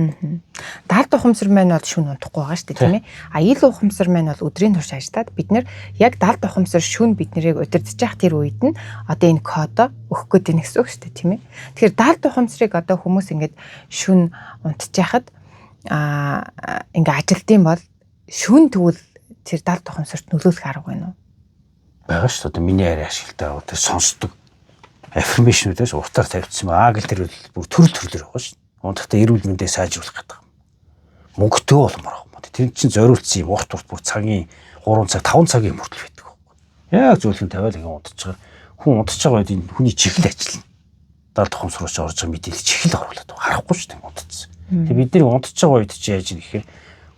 B: Далд ухамсар маань бол шүн унтахгүй байгаа шүү дээ тийм ээ. Ил ухамсар маань бол өдрийн турш ажиллаад бид нэр яг далд ухамсар шүн бид нарыг удирдах тэр үед нь одоо энэ кодо өгөх гээд байна гэсэн үг шүү дээ тийм ээ. Тэгэхээр далд ухамсарыг одоо хүмүүс ингээд шүн унтчихад ингээ ажилтсан бол шүн тэгвэл тэр далд ухамсарт нөлөөлөх арга байна уу?
A: Байгаа шүү дээ. Миний арай ашигтай тэр сонсдог аффирмашнуудаас уртаар тавьчихсан ба гэл тэр бүр төрөл байгаа шүү. Унтахтаа эрүүл мэндээ сайжруулах гэдэг. Мөнгөтэй болмоор байгаа. Тэр чинь зориулсан юм урт бүр цагийн 3 цаг 5 цагийн хүртэл байдаг. Яг зөвлөн тавиал ингэ унтчихаар хүн унтж байгаа үед энэ хүний чихэл ажиллана. Далд ухамсарууч орж байгаа мэдээлэл чихэл оруулаад харахгүй шүү дээ унтчихсан. Тэгээ бид нэр унтж байгаа үед чи яаж юм гэхээр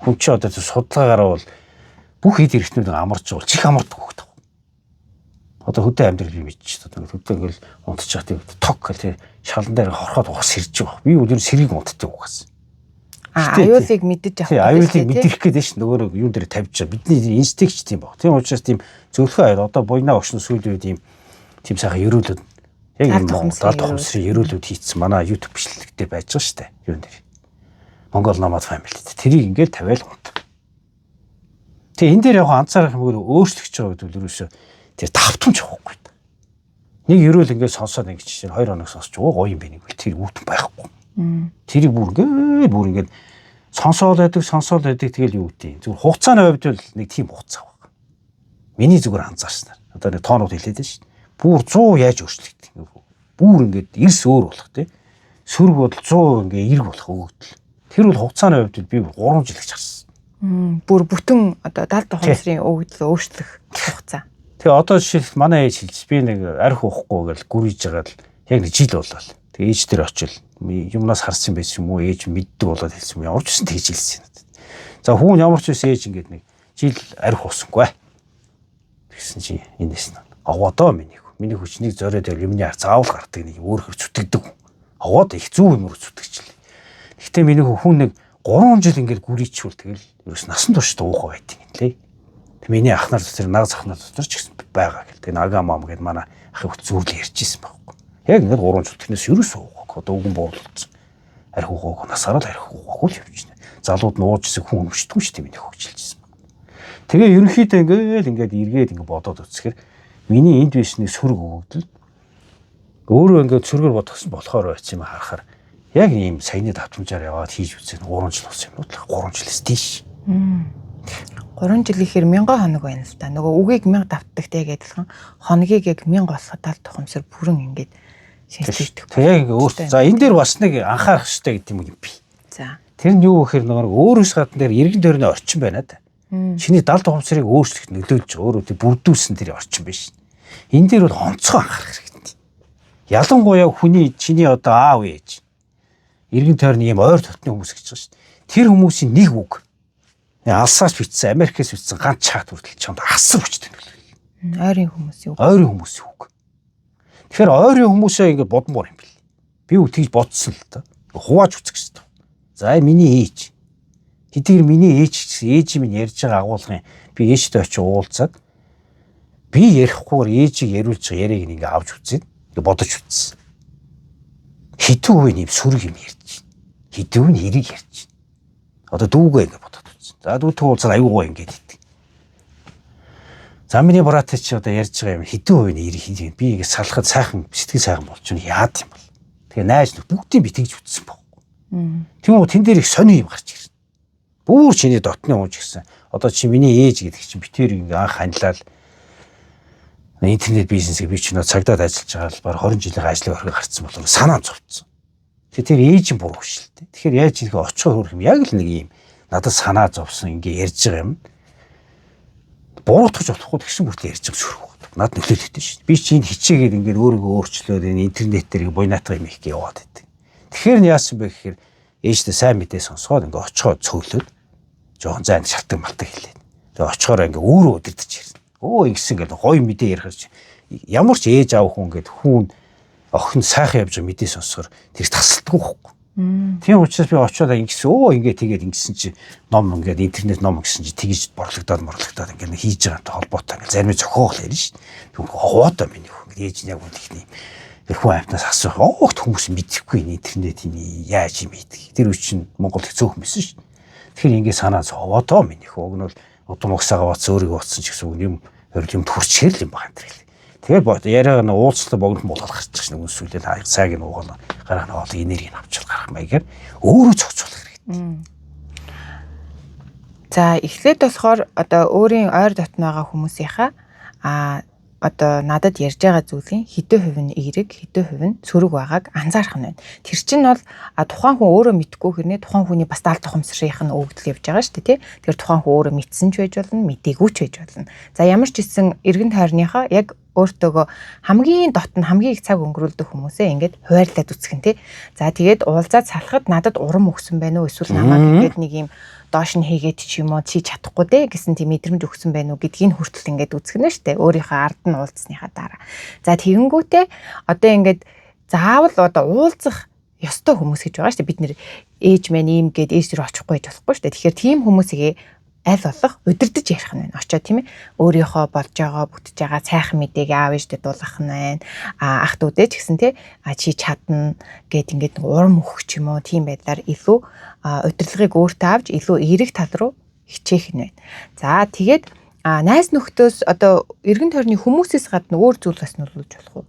A: хүн чи одоо судалгаагаар бол бүх хэд эрхтнүүд амарч бол чих амардаг хөөг. Одоо хөдөө амьдрал би мэдчихсэн. Одоо хөдөө ингээл унтчих тийм ток гэл шалан дээр хорхоод угас сэрж байгаа. Би өдөр сэргийг унтдаг угас.
B: Аюулыг мэдэж авах.
A: Аюулыг мэдрэх гэдэг чинь нөгөө юун дээр тавьж байгаа. Бидний инстинкт тийм баг. Тийм учраас тийм зөвлөхөн аяд одоо буйнаа огшно сүүлийн үед тийм сайхан ерөөлөд яг юм далд ухамсарын ерөөлөд хийцэн манай YouTube бичлэгтэй байж байгаа шүү дээ. Юун дээр. Монгол Nomad Family. Тэрийг ингээл тавиал унт. Тэгээ энэ дээр яг анцаарах юм бол өөрчлөгч байгаа гэдэг л ерөөсөө тэр тавтамж авахгүй. Нэг ерөөл ингээд сонсоод ингээд чинь 2 хоног сонсч гоё юм бэ нэг үл тэр үүдэн байхгүй. Тэрийг бүр ингээд сонсоод байдаг тэгэл юу гэдэг. Зүгээр хугацааны хувьд бол нэг тийм хугацаа байна. Миний зүгээр анзаарснаар. Одоо нэг тоонууд хэлээд байна шүү. Бүр 100 яаж өөрчлөгдөх юм бэ? Бүр ингээд эрс өөр болох тий. Сөрөг бодол 100 ингээд эрг болох өгөгдөл. Тэр бол хугацааны хувьд би 3 жил гэж харсан. Бүр
B: бүтэн одоо далд ухамсарын өгөгдөл өөрчлөх хугацаа.
A: Тэгээ одоо жишээл манай ээж хэлж би нэг арх уухгүй гэл гүрийж байгаа л яг нэг жил болол. Тэгээ ээж дээр очил юмнаас харсан байсан юм уу ээж мэддэг болоод хэлсэн юм. Ямар ч гэсэн тэгж хэлсэн. За хүн ямар ч байсан ээж ингээд нэг жил арх уусангүй. Тэгсэн чи энэс нь аваадаа миний хүчнийг зориод юмны ар заавал гардаг нэг өөр хөр зүтгэдэг. Аваад их зүв юмруу зүтгэжлээ. Гэхдээ миний хүн нэг 3 жил ингээд гүрийчүүл тэгэл ерөөс насан туршдаа уухай байдیں۔ Лээ. Миний ах нар тэр нагаз ах нар дотор ч гэсэн байгаа гэл. Тэгээ нага мам гэдээ манай ахыг зүүрлээ ярьжсэн байхгүй. Яг ингээд 3 жил тэрнээс ерөөсөө уухгүй. Одоо үгэн буурлуулсан. Арх уухгүй насаараа л арх уухгүй л явчихна. Залууд нуужсэн хүн өмчтгүй шүү дээ миний хөгжилжсэн. Тэгээ ерөнхийдөө ингээд эргээд ингээд бодоод үзэхээр миний энд бишний сөрөг өгөгдөл өөрөө ингээд сөргөр бодгосон болохоор байц юм харахаар яг ийм саяны давтамжаар яваад хийж үзсэн 3 жил болсон юм уу? 3 жилээс тийш.
B: 3 жил ихээр 1000 хоног байна л та. Нөгөө үгийг 1000 давтдагтай яг адилхан хоногийг яг 1000 болоход далд тухамсар бүрэн ингээд шилжүүлдэг.
A: Тэгээ өөртөө за энэ дээр бас нэг анхаарах хэрэгтэй гэдэг юм би.
B: За.
A: Тэр нь юу гэхээр нөгөө өөрөөс гадна дээр эргэн тойрны орчин байна да. Чиний далд тухамсарыг өөрчлөх нөлөөлж өөрөө тэр бүрдүүлсэн тэр орчин биш. Энэ дээр бол онцгой анхаарах хэрэгтэй. Ялангуяа хүний чиний одоо аав ээж эргэн тойрны юм ойр дотны хүмүүс гэж байгаа шүү дээ. Тэр хүмүүсийн нэг үг алсаас бичсэн, Америкээс бичсэн ганц чат хүртэл чамд асар хүчтэй нөлөөлөл.
B: Ойрын хүмүүсийн үг.
A: Ойрын хүмүүсийн үг. Тэгэхээр ойрын хүмүүсээ ингэ бодмоор юм бэл. Би үг тийж бодсон л та. Хувааж үзэх гэсэн. За миний ээж. Хэдийгээр миний ээж минь ярьж байгаа агуулгын би ээжтэй очиж уулзаад би ярихгүйгээр ээжийг яриулж байгаа яриаг ингэ авч үзээд ингэ бодож үзсэн. Хитүү үе юм сүрэг юм ярьж. Хитүү нь хэрэг ярьж. Одоо дүүгээ ингэ бодоод үзсэн. За дүүтэй уулзаад аюугаа ингэ хийдэг. За миний брат чи одоо ярьж байгаа юм хитүү үе нэр би ингэ салахад сайхан сэтгэл сайхан болчихно яад юм бол. Тэгээ найз нүг бүгдийг би тэгж үтсэн байхгүй. Тийм үү тэн дээр их сони юм гарч ирсэн. Бүүр чиний дотны ууж гисэн. Одоо чи миний ээж гэдэг чинь битээр ингэ анх хандлал интернет бизнесийг би ч нөө цагдаад ажиллаж байгаа л баг 20 жилийн ажлын орхиг гарцсан болов санаа зовцсон. Тэгэхээр ээж нь буруу шүү дээ. Тэгэхээр яаж их очихоор хөрөх юм яг л нэг юм надад санаа зовсон ингэ ярьж байгаа юм. Буруутгах болохгүй тэгсэн бүрт ярьж байгаа сөрөг байна. Над нөлөөлөд шүү дээ. Би чи энэ хичээгээд ингэ өөрийгөө өөрчлөөд энэ интернет дээр буйнаатах юм их яваад байдаг. Тэгэхээр нь яасан бэ гэхээр ээжтэй сайн мэдээ сонсгоод ингэ очихоо цөглөөд жоохон зайд шалтгаан малтаг хэлээд. Тэгээ очихоор ингэ өөрөө өдөрдөж ирсэн. Оо ингэсэн гэдэг гоё мэдээ ярих ямар ч ээж аав хүн гэдэг хүн охин сайхан явж байгаа мэдээ сонсохоор тэр тасалдаггүй байхгүй. Тийм учраас би очиод ингэсэн ингээд тэгээд ингэсэн чи ном ингээд интернет ном гэсэн чи тэгж борлогдоод ингээд хийж байгаатай холбоотой ингээд зарим зохиогол ярина шүү дээ. Тэгвэл ховоодоо миний хөө ингээд ээж нь яг үнэхний хүн амтнаас асуух хүмүүс мэдэхгүй интернетийн яаж юм ийдэг. Тэр үе чинь Монгол хэцүү хүмүүс шүү дээ. Тэгэхээр ингээд санаа зовоодоо миний хөө уг нь бол удам угсаага бац өөрийгөө утсан ч гэсэн юм хөрл юм төрчхэр юм байна тэр. Тэгээд яриагаа уулзлаа богино болгох гарчих шин үнсүүлэл цагийг нуугаал гараа наваал энергийг авчвал гарах маягаар өөрөө зохицуулах хэрэгтэй.
B: За эхлээд болохоор одоо өөрийн ойр дотн байгаа хүмүүсийнхаа одоо надад ярьж байгаа зүйлийн хэдэн хувь нь эерэг, хэдэн хувь нь сөрөг байгааг анзаарах нь байна. Тэр чинь бол тухайн хүн өөрөө мэдгүй хэрнээ тухайн хүний бас даалт ухамсарынх нь өгдөл явж байгаа шүү дээ, тий. Тэгэхээр тухайн хүн өөрөө мэдсэн ч байж болно, мдэггүй ч байж болно. За ямар ч гэсэн эргэн тойрныхоо яг өөртөөгөө хамгийн дотн хамгийн их цаг өнгөрүүлдэг хүмүүсээ ингээд хуваарлаад үсгэн, тий. За тэгээд уулзаад салахад надад урам өгсөн байна уу, эсвэл намайг ингээд нэг юм доош нь хийгээд ч юм уу чи чадахгүй дээ гэсэн тийм мэдрэмж өгсөн байна уу гэдгийг хүртэл ингээд үзгэнэ штэ өөрийнхөө ард нь уулзсныхаа дараа. За тэгэнгүүтээ одоо ингээд заавал одоо уулзах ёстой хүмүүс гэж байгаа штэ бид нэр ээж мэн ийм гээд ээж рүү очихгүй гэж болохгүй штэ. Тэгэхээр тийм хүмүүсийг аль болох удирдах ярих нь байна. Очоо тийм ээ өөрийнхөө болж байгаа бүтэж байгаа сайхан мэдээг аав ээжтэй дуулгах нь байна. Ах дүүдээ ч гэсэн тий чи чадна гэд ингээд урам өгөх ч юм уу тийм байдлаар илүү удирдлагыг өөртөө авч илүү эерэг тал руу хичээх нь байна. За тэгээд найз нөхдөөс одоо эргэн тойрны хүмүүсээс гадна өөр зүйл бас нөлөөлж болох уу?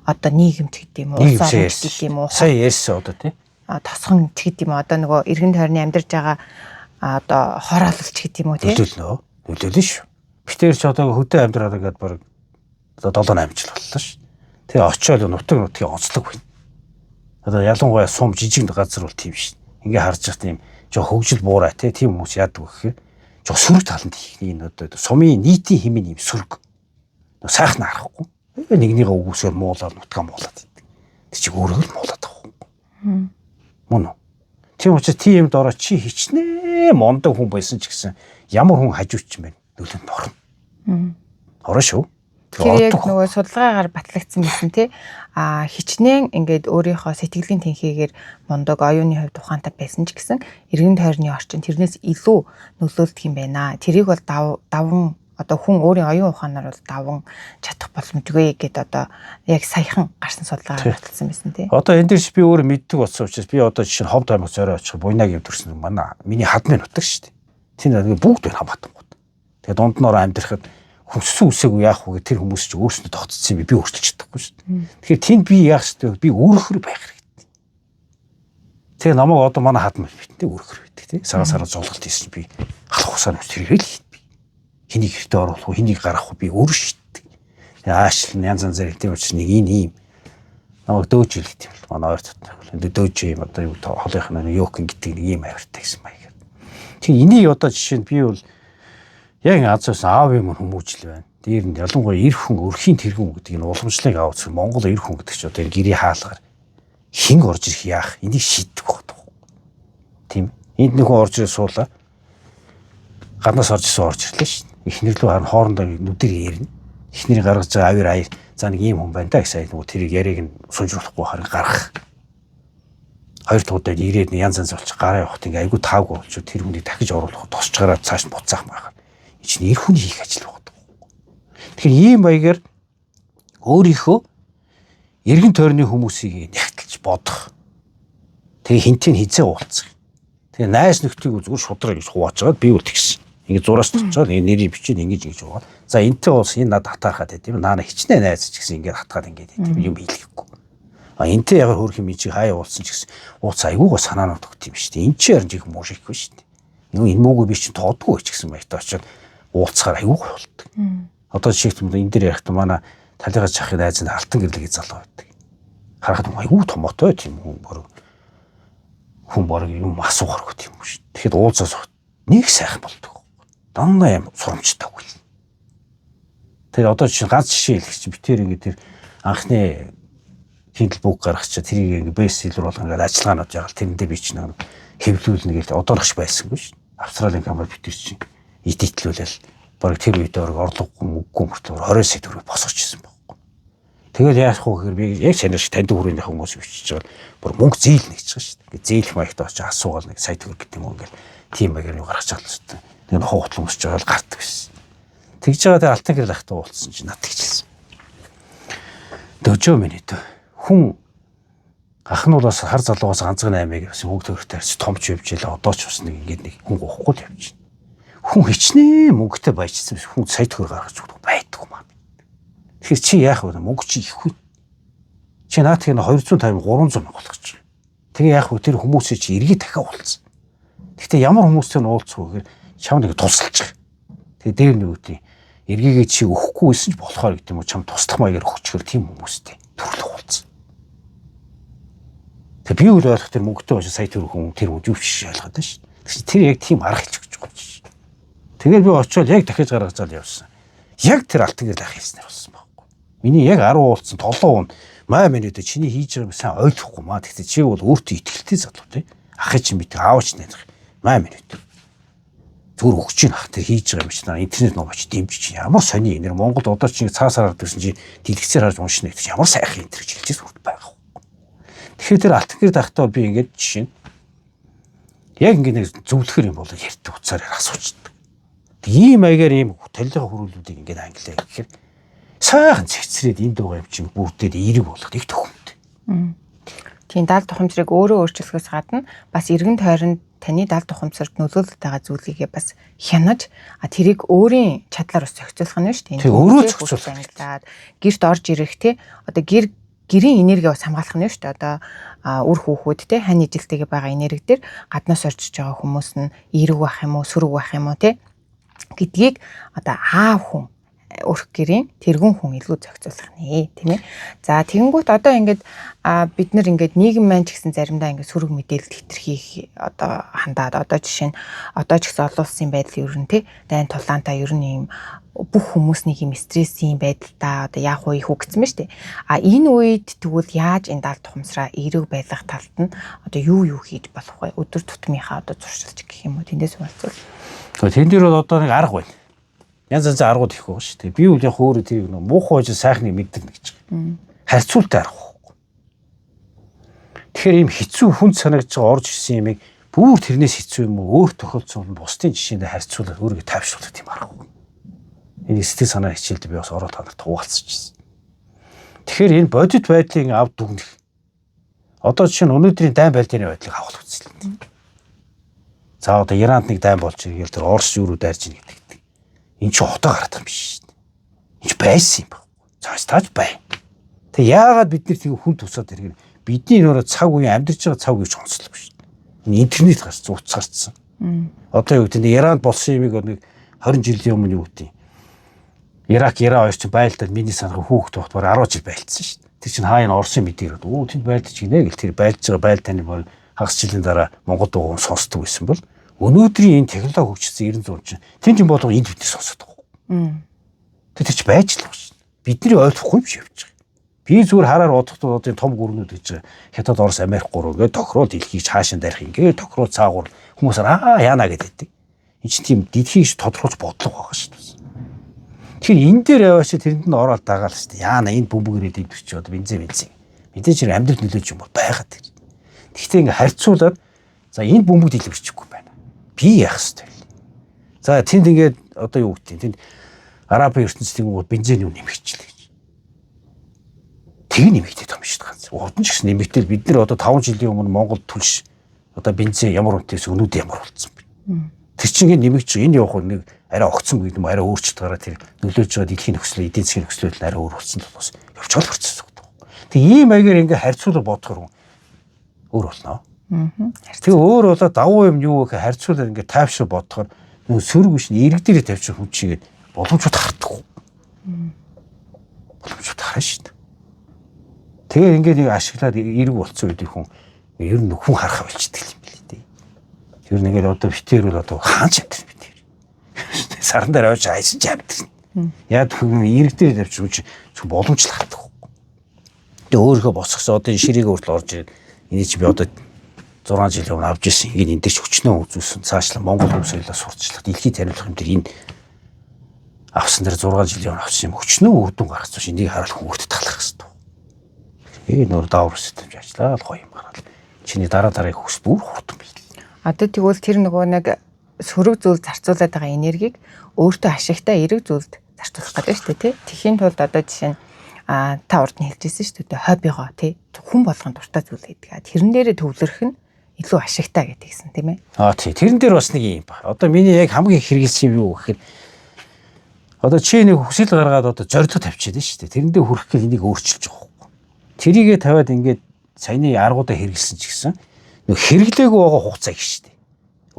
B: Одоо нийгэмд гэдэг юм уу? Улс орнч гэдэг юм уу?
A: Сая ярьсан одоо тий.
B: Тосгон гэдэг юм уу? Одоо нөгөө эргэн тойрны амьдарч байгаа одоо хороололч гэдэг юм уу тий?
A: Нөлөөлнө шүү. Битээр ч одоо хөдөө амьдраад ингээд баг одоо 7-8 жил боллоо шүү. Тэгээ очиод нутгийн онцлог байна. Одоо ялангуяа сум жижиг газар бол тийм шүү. Ингээ харж байгаа тийм жоо хөгжил буурай тийм хүмүүс яадаг вэ гэхээр жоо сөрөг таланд ихний одоо сумын нийтийн хэмээн юм сөрөг. Сайхан харахгүй. Нэгнийгээ үгүйсээр муулаад нутгаа муулаад байдаг. Тэр чиг өөрөө л муулаад байгаа. Мөн үү? Тийм учраас тийм юмд ороо чи хичнээн мондог хүн байсан ч гэсэн ямар хүн хажууч юм бэ? Нөлөөнд орно. Орно шүү.
B: Тэр яг нөгөө судалгаагаар батлагдсан байсан тий. Хичнээн ингээд өөрийнхөө сэтгэлийн тэнхээгээр мондог оюуны хувьд ухаантай байсан ч гэсэн эргэн тойрны орчин тэрнээс илүү нөлөөлдөг юм байна. Тэрийг бол даван одоо хүн өөрийн оюун ухаанаар бол даван чадах боломжгүй гэд одоо яг саяхан гарсан судалгаагаар баталсан байсан тий.
A: Одоо энэ дэрч би өөрөө мэддэг болсон учраас би одоо жишээ нь Ховд аймаг зорио очих буйнаг явдэрсэн манай миний хадмын нутаг шүү дээ. Тийм бүгд байна хамаатангууд. Тэгээ дунд нь ороо амьдрахад хүссэн үсээгүй яах вэ тэр хүмүүс ч өөрсдөө тогтцсон юм би өөрчилж чадахгүй шүү дээ. Тэгэхээр тэнд би яах ёстой би өөрөөр байх хэрэгтэй. Тэгээ намайг одоо манай хадмын битээ өөрөөр байдаг тий. Сараа зулгалт хийсэн би халах усаар тэрийг л хэнийг хэрэгтэй оруулах уу, хэнийг гаргах уу би өөрөө шийддэг. Аашлан янз янзэр тийм учраас нэг ийм намайг дөөж илгдэг юм бол манай ойр дотор дөөж юм одоо юу холынх нь ёокин гэдэг нэг ийм авиртай гэсэн маягаар. Тэгээ энийг одоо жишээ нь би бол яг азаас аав юм хүмүүжил байна. Дээр нь ялангуяа эр хүн өрхийн тэргүүн гэдэг энэ уламжлалыг авах зэрэг Монгол эр хүн гэдэг чинь одоо энэ гэрээ хаалгаар хин орж ирэх яах энийг шийдэх байдаг. Тийм. Энд нэг хүн орж ирээ суулаа. Гаднаас орж исэн орж ирлээ шин. Эхнэр лөө харин хоорондоо нүдээр ярина. Эхнэрийг гаргаж байгаа авир аяа за нэг ийм хүн байна да гэсэн нөгөө тэрийг яриг нь сунжруулахгүй харин гарах. Хоёр дахь удаад ирээд янз янз болчих гараа явахт ингээ айгу таагүй болчих тэр хүнийг дахиж оруулах тосч гараад цааш нь буцаах байгаа. Энэ чинь эр хүний хийх ажил байгаа. Тэгэхээр ийм баягаар өөрийнхөө эргэн тойрны хүмүүсийг нягтлж бодох. Тэгээ хинтээ хизээ уулзах. Тэгээ найз нөхдийг зүгээр шудраг гэж хувааж байгаа би үл тэгсэн. Ингээ зураас товчоод энэ нэрийг бичээд ингэж байгаа. За энтэй уус энэ надад хатаахад тийм наана хичнээн найз ч гэсэн ингээд хатгаад ингээд тийм юм хийлгэхгүй. Энтэй яг хөрх юм чи хаяа уулсан ч гэсэн ууц айгуугаа санаанууд өгт юм шүү дээ. Энд чи харин жих муу шихгүй шүү дээ. Нөгөө энэ муугүй би чинь тоодгүй ч гэсэн маягтаа очиод уулцахаар айгуугаа болдог. Одоо жишээлбэл энэ дээр ярихтаа манай талигаа чахын найзанд алтан гэрлэгийн залуу байдаг. Харахад айгуу томоотой тийм хүн борог юм асуухаар гот юм шүү. Тэгэхэд уулзаас нэг сайхан болдог. Дандаа юм сурамжтай үйл. Тэр одоо чинь ганц жишээ хэлэх чинь битээр ингээд тэр анхны Kindle book гаргачих тэрийг ингээд бэст селлер болгоо ингээд ажиллагаанууд ягаал тэрэндээ би чинь хэвлүүлнэ гэж одоорч байсангүй шүү. Австралийн компани битэр чинь идэвхлүүлэл бараг тэр үед орлогогүй мөнгөгүй мөртлөөр 20 сая төгрөг босгочихсон байхгүй. Тэгэл яах вэ гэхээр би яг санаа шиг танд хүрээний хүмүүс бичиж байгаа бүр мөнгө зээлнэ гэж байгаа шүү дээ. Ингээ зээлэх маягтаа очиж асуугаал нэг сая төгрөг гэдэг юм уу ингээл тийм маягаар юу гаргаж байгаа л шүү дээ. Тэгээ хуугтлан өмсөж байгаа л гардаг байсан. Тэгж байгаа тэгээ алтан гэрэл ахтаа уулцсан чинь над тэгчихсэн. Дөжөө минь дөө. Хүн ах нь бол бас хар залуугаас ганцхан 8-ыг бас хөнгө төгрөгтэй харьц томч явжээ одоо ч бас нэг ингээд нэг хүн гохгүй л явж байна. Хүн хичнээн мөнгөтэй баяжсан хүн сая төгрөг гаргаж өгдөг байдгүй маа. Тэгэхээр чи яах вэ? Мөнгө чи их үү? Чи наад тийм 250 300 мянга болгож байгаа. Тэгээ яах вэ? Тэр хүмүүсийг чи эргээ дахиад уулцсан. Гэхдээ ямар хүмүүстэй нь уулзах вэ гэхээр чам нэг тусалж байгаа. Тэгээ дээр нэг үгүй эргээгээ чи өгөхгүйсэн ч болохоор гэдэг юм уу чам туслах маягаар өгчгөр тийм хүмүүстэй төрлөх уулзсан. Тэгээ би үл ойлгох тэр мөнгөтэй очиж сая төгрөг хүн тэр үжив биш ойлгоод байна шүү. Тэгэхээр тэр яг тийм арга хэлж өгч байгаа юм. Тэгээд би очиод яг дахиж гаргацаад явсан. Яг тэр алтан гэрэл ах хэлснээр болсон байхгүй. Миний яг 10 уулцсан толгоо хүн маа минь өдөө чиний хийж байгааг сайн ойлгохгүй маа. Тэгтээ чи бол өөртөө итгэлтэй залуу тий. Ахыг чинь бид аавч найдах. Маа минь өдөө. Зүгээр өгч чинь ах тэр хийж байгаа юм чи нараа интернет ном очиж дэмжиж чинь ямар сони энэр Монголд одоо чи цаасаар гардаг чинь дэлгэцээр харж уншина гэдэг чинь ямар сайхан интернет хэлжээс хүрт байгаа. Тэгэхээр тэр алтан гэрэл ахтаа би ингээд жишээ нь яг ингээд нэг зөвлөхөр юм бол ярьдаг уцаар асуучдаг. Ийм маягаар ийм толгойн хөрүүлүүдийг ингээд англиа гэхээр сайхан цэгцрээд энд байгаа юм чинь бүрдээд эерэг болгох их төхөмтэй.
B: Тийм даал тухамсрыг өөрөө өөрчлөхөөс гадна бас эргэн тойронд таны даал тухамсарт нөлөөлөлт байгаа зүйлийгээ бас хянаж тэрийг өөрийн чадлаар ус зохицуулах нь шүү дээ.
A: Тэг өөрөө зохицуулах.
B: Гэрт орж ирэх те одоо гэрийн энерги бас хамгаалах нь шүү дээ. Одоо үр хүүхүүд те хань ижилтэйгээ байгаа энерги дээр гаднаас орчиж байгаа хүмүүс нь эерэг байх юм уу, сөрөг байх юм уу те гэдгийг одоо аав хүн өрх гэрийн тэргүүн хүн илүү зохицуулах нэ тийм ээ. За тэгэнгүүт одоо ингээд бид нар ингээд нийгэм маань ч гэсэн заримдаа ингээд сөрөг мэдээлэл хэтэрхий одоо хандаад одоо жишээ нь одоо ч гэсэн олон улсын байдал ер нь тий дайн тулаантаа ер нь ийм бүх хүмүүс нэг юм стрессийн байдалтай одоо яах вэ их үгцсэн ба штэ. Энэ үед тэгвэл яаж энэ даал тухамсраа эерэг байлгах талд нь одоо юу хийж болох вэ? Өдөр тутмынхаа одоо зуршилж гэх юм уу тэндээс болцвол.
A: Тэн дээр бол одоо нэг арга байна. Янз янзын аргууд их байгаа шүү дээ. Би үл яг өөрөө тэр нэг муухай хож сайхныг мэддэг гэж байгаа. Харьцуултай арга байхгүй. Тэгэхээр ийм хэцүү хүнд санагдж байгаа орж ирсэн юмыг бүр тэрнээс хэцүү юм уу өөр тохиолдсон бусдын жишээндээ харьцуулаад өөрийгөө тайвшруулах тийм арга байна. Энэ сэтгэл санаа хичээлд би бас ороод та нарт хуваалцчихсан. Тэгэхээр энэ бодит байдлын авд дүгнэх. Одоо жишээ нь өнөөдрийн дайн байлдааны байдлыг авах үзлээ. За одоо Иранд нэг дайн болж ирэхээр тэр Орос юу руу дайрж ийн гэдэг. Энд чи хотоо гараад юм биш шүү дээ. Энд чи байсан юм байна. Цааш тааж бай. Тэг яагаад бид нар тийм хүн тусаад ирэхээр бидний нөрөө цаг үеийн амьдарч байгаа цаг үеийг онцлог шүү дээ. Энэ интернет гарч зууц гарцсан. Одоо юу гэдэг нь Иранд болсон юмыг нэг 20 жилийн өмнө юу гэдэг. Иран хоёр ч байлдаад миний санаа хүүхд тогт бар 10 жил байлдсан шүү дээ. Тэр чинь хаа энэ Оросын мэдээгээд өө тэнд байлдаж гинэ гэл тэр байлдаж байгаа байл таны бол хагас жилийн дараа Монголд уун сонсдог байсан бол өнөөдрийн энэ технологи хөгжсөн 90 чинь тэн чинь болго энд бидний сонсоод байгаа. Тэр ч байж л байгаа шүү. Бидний ойлгохгүй юм шиг явж байгаа. Би зүгээр хараар бодохдоо одоо том гүрнүүд гэж Хятад, Орос, Америк гурав ингээд тохироо дэлхийг хаашаа дарих ингээд тохироо цаагуур хүмүүс яана гэдэг. Энэ чинь тийм дэлхийг тодорхойлж бодлого байгаа шүү. Тэгэхээр энэ дээр яваач тэрэнд нь ороод дагаал шүү дээ. Яана энэ бөмбөгөрөө дэвтэрч одоо бензин. Мэдээж хэрэг амьдрал нөлөөж юм бол байгаад тэр. Гэхдээ ингээд харьцуулаад за энэ бөмбөг дэлгэрчихгүй байна. Би яах ёстой вэ? За тэнд ингээд одоо юу гэдэг тэнд Арабын ертөнцийн бензин юу нэмэгчлээ гэж. Тэг нэмэгдээд байгаа юм шүү дээ. Урд нь ч гэсэн нэмэгдээл бид нар одоо 5 жилийн өмнө Монголд түлш одоо бензин ямар үнэтэйс өнүүд ямар болцсон бэ? Тэр чинь ингээд нэмэгдэж энэ явах нэг арай огцсон гэдэг юм арай өөрчлөлт гараад тэр нөлөөж байгаа дэлхийн нөхцөл эдийн засгийн нөхцөл арай өөр болсон л бас явж байгаа процесс гэдэг. Тэг ийм маягаар ингээд харьцуулаад бодохоор өөр болно. Тэгээ өөр болоо давуу юм юу гэхээр харьцуулаад ингээд тайвшир бодохоор нөө сөрөг биш эрэг дээрээ тавьчих хүн чигээд боломжууд харддаг. Боломжууд харна шүү дээ. Тэгээ ингээд нэг ашиглаад эрэг болцсон үед хүн ер нь хүн харах болчихдаг юм билээ дээ. Тэр нэгээд одоо битээр бол одоо хаанч амтэр битээр. Саран дээр очиж айсан ч амтэр. Яг хүн эрэг дээрээ тавьчих хүн боломжлох харддаг. Тэгээ өөрийнхөө босгосоо одоо ширээгээ хүртэл орж ирээд энийг чи би одоо 6 жилийн өмнө авч ирсэн. Ингээд энэ дээр ч өчнөө үзүүлсэн. Цаашлаа Монгол хүмүүс соёлоо сурталчлах, дэлхийд таниулах юм дээр энэ авсан дээр 6 жилийн өмнө авсан юм өчнөө үр дүн гаргасан чинь энийг хараад хүмүүст талах хэрэгтэй. Нөр даавар системж ажиллаад гоё юм гараад. Чиний дараагийн хөс бүр хурдан бий.
B: Одоо тэгвэл тэр нөгөө нэг сөрөг зүйл зарцуулаад байгаа энергийг өөртөө ашигтай эрэг зүйлд зарцуулах гэдэг шүү дээ тий. Тэхийн тулд одоо жишээ нь та урд нь хэлжсэн шүү дээ хоббигоо тий хүн болгонд дуртай зүйл гэдэг. Тэрэн дээрээ төвлөрөх нь илүү ашигтай гэдгийгсэн тийм ээ.
A: Тий. Тэрэн дээр бас нэг юм ба. Одоо миний яг хамгийн хэрэгэлсэн юм юу гэхээр одоо чи нэг хүсэл гаргаад одоо зорилго тавьчихсан шүү дээ. Тэрэндээ хүрэх гээд энийг өөрчилж байгаа юм. Тэрийгэ тавиад ингээд саяны аргуудаа хэрэгэлсэн ч гэсэн нэг хэрэглээгүй байгаа хугацаа их шүү дээ.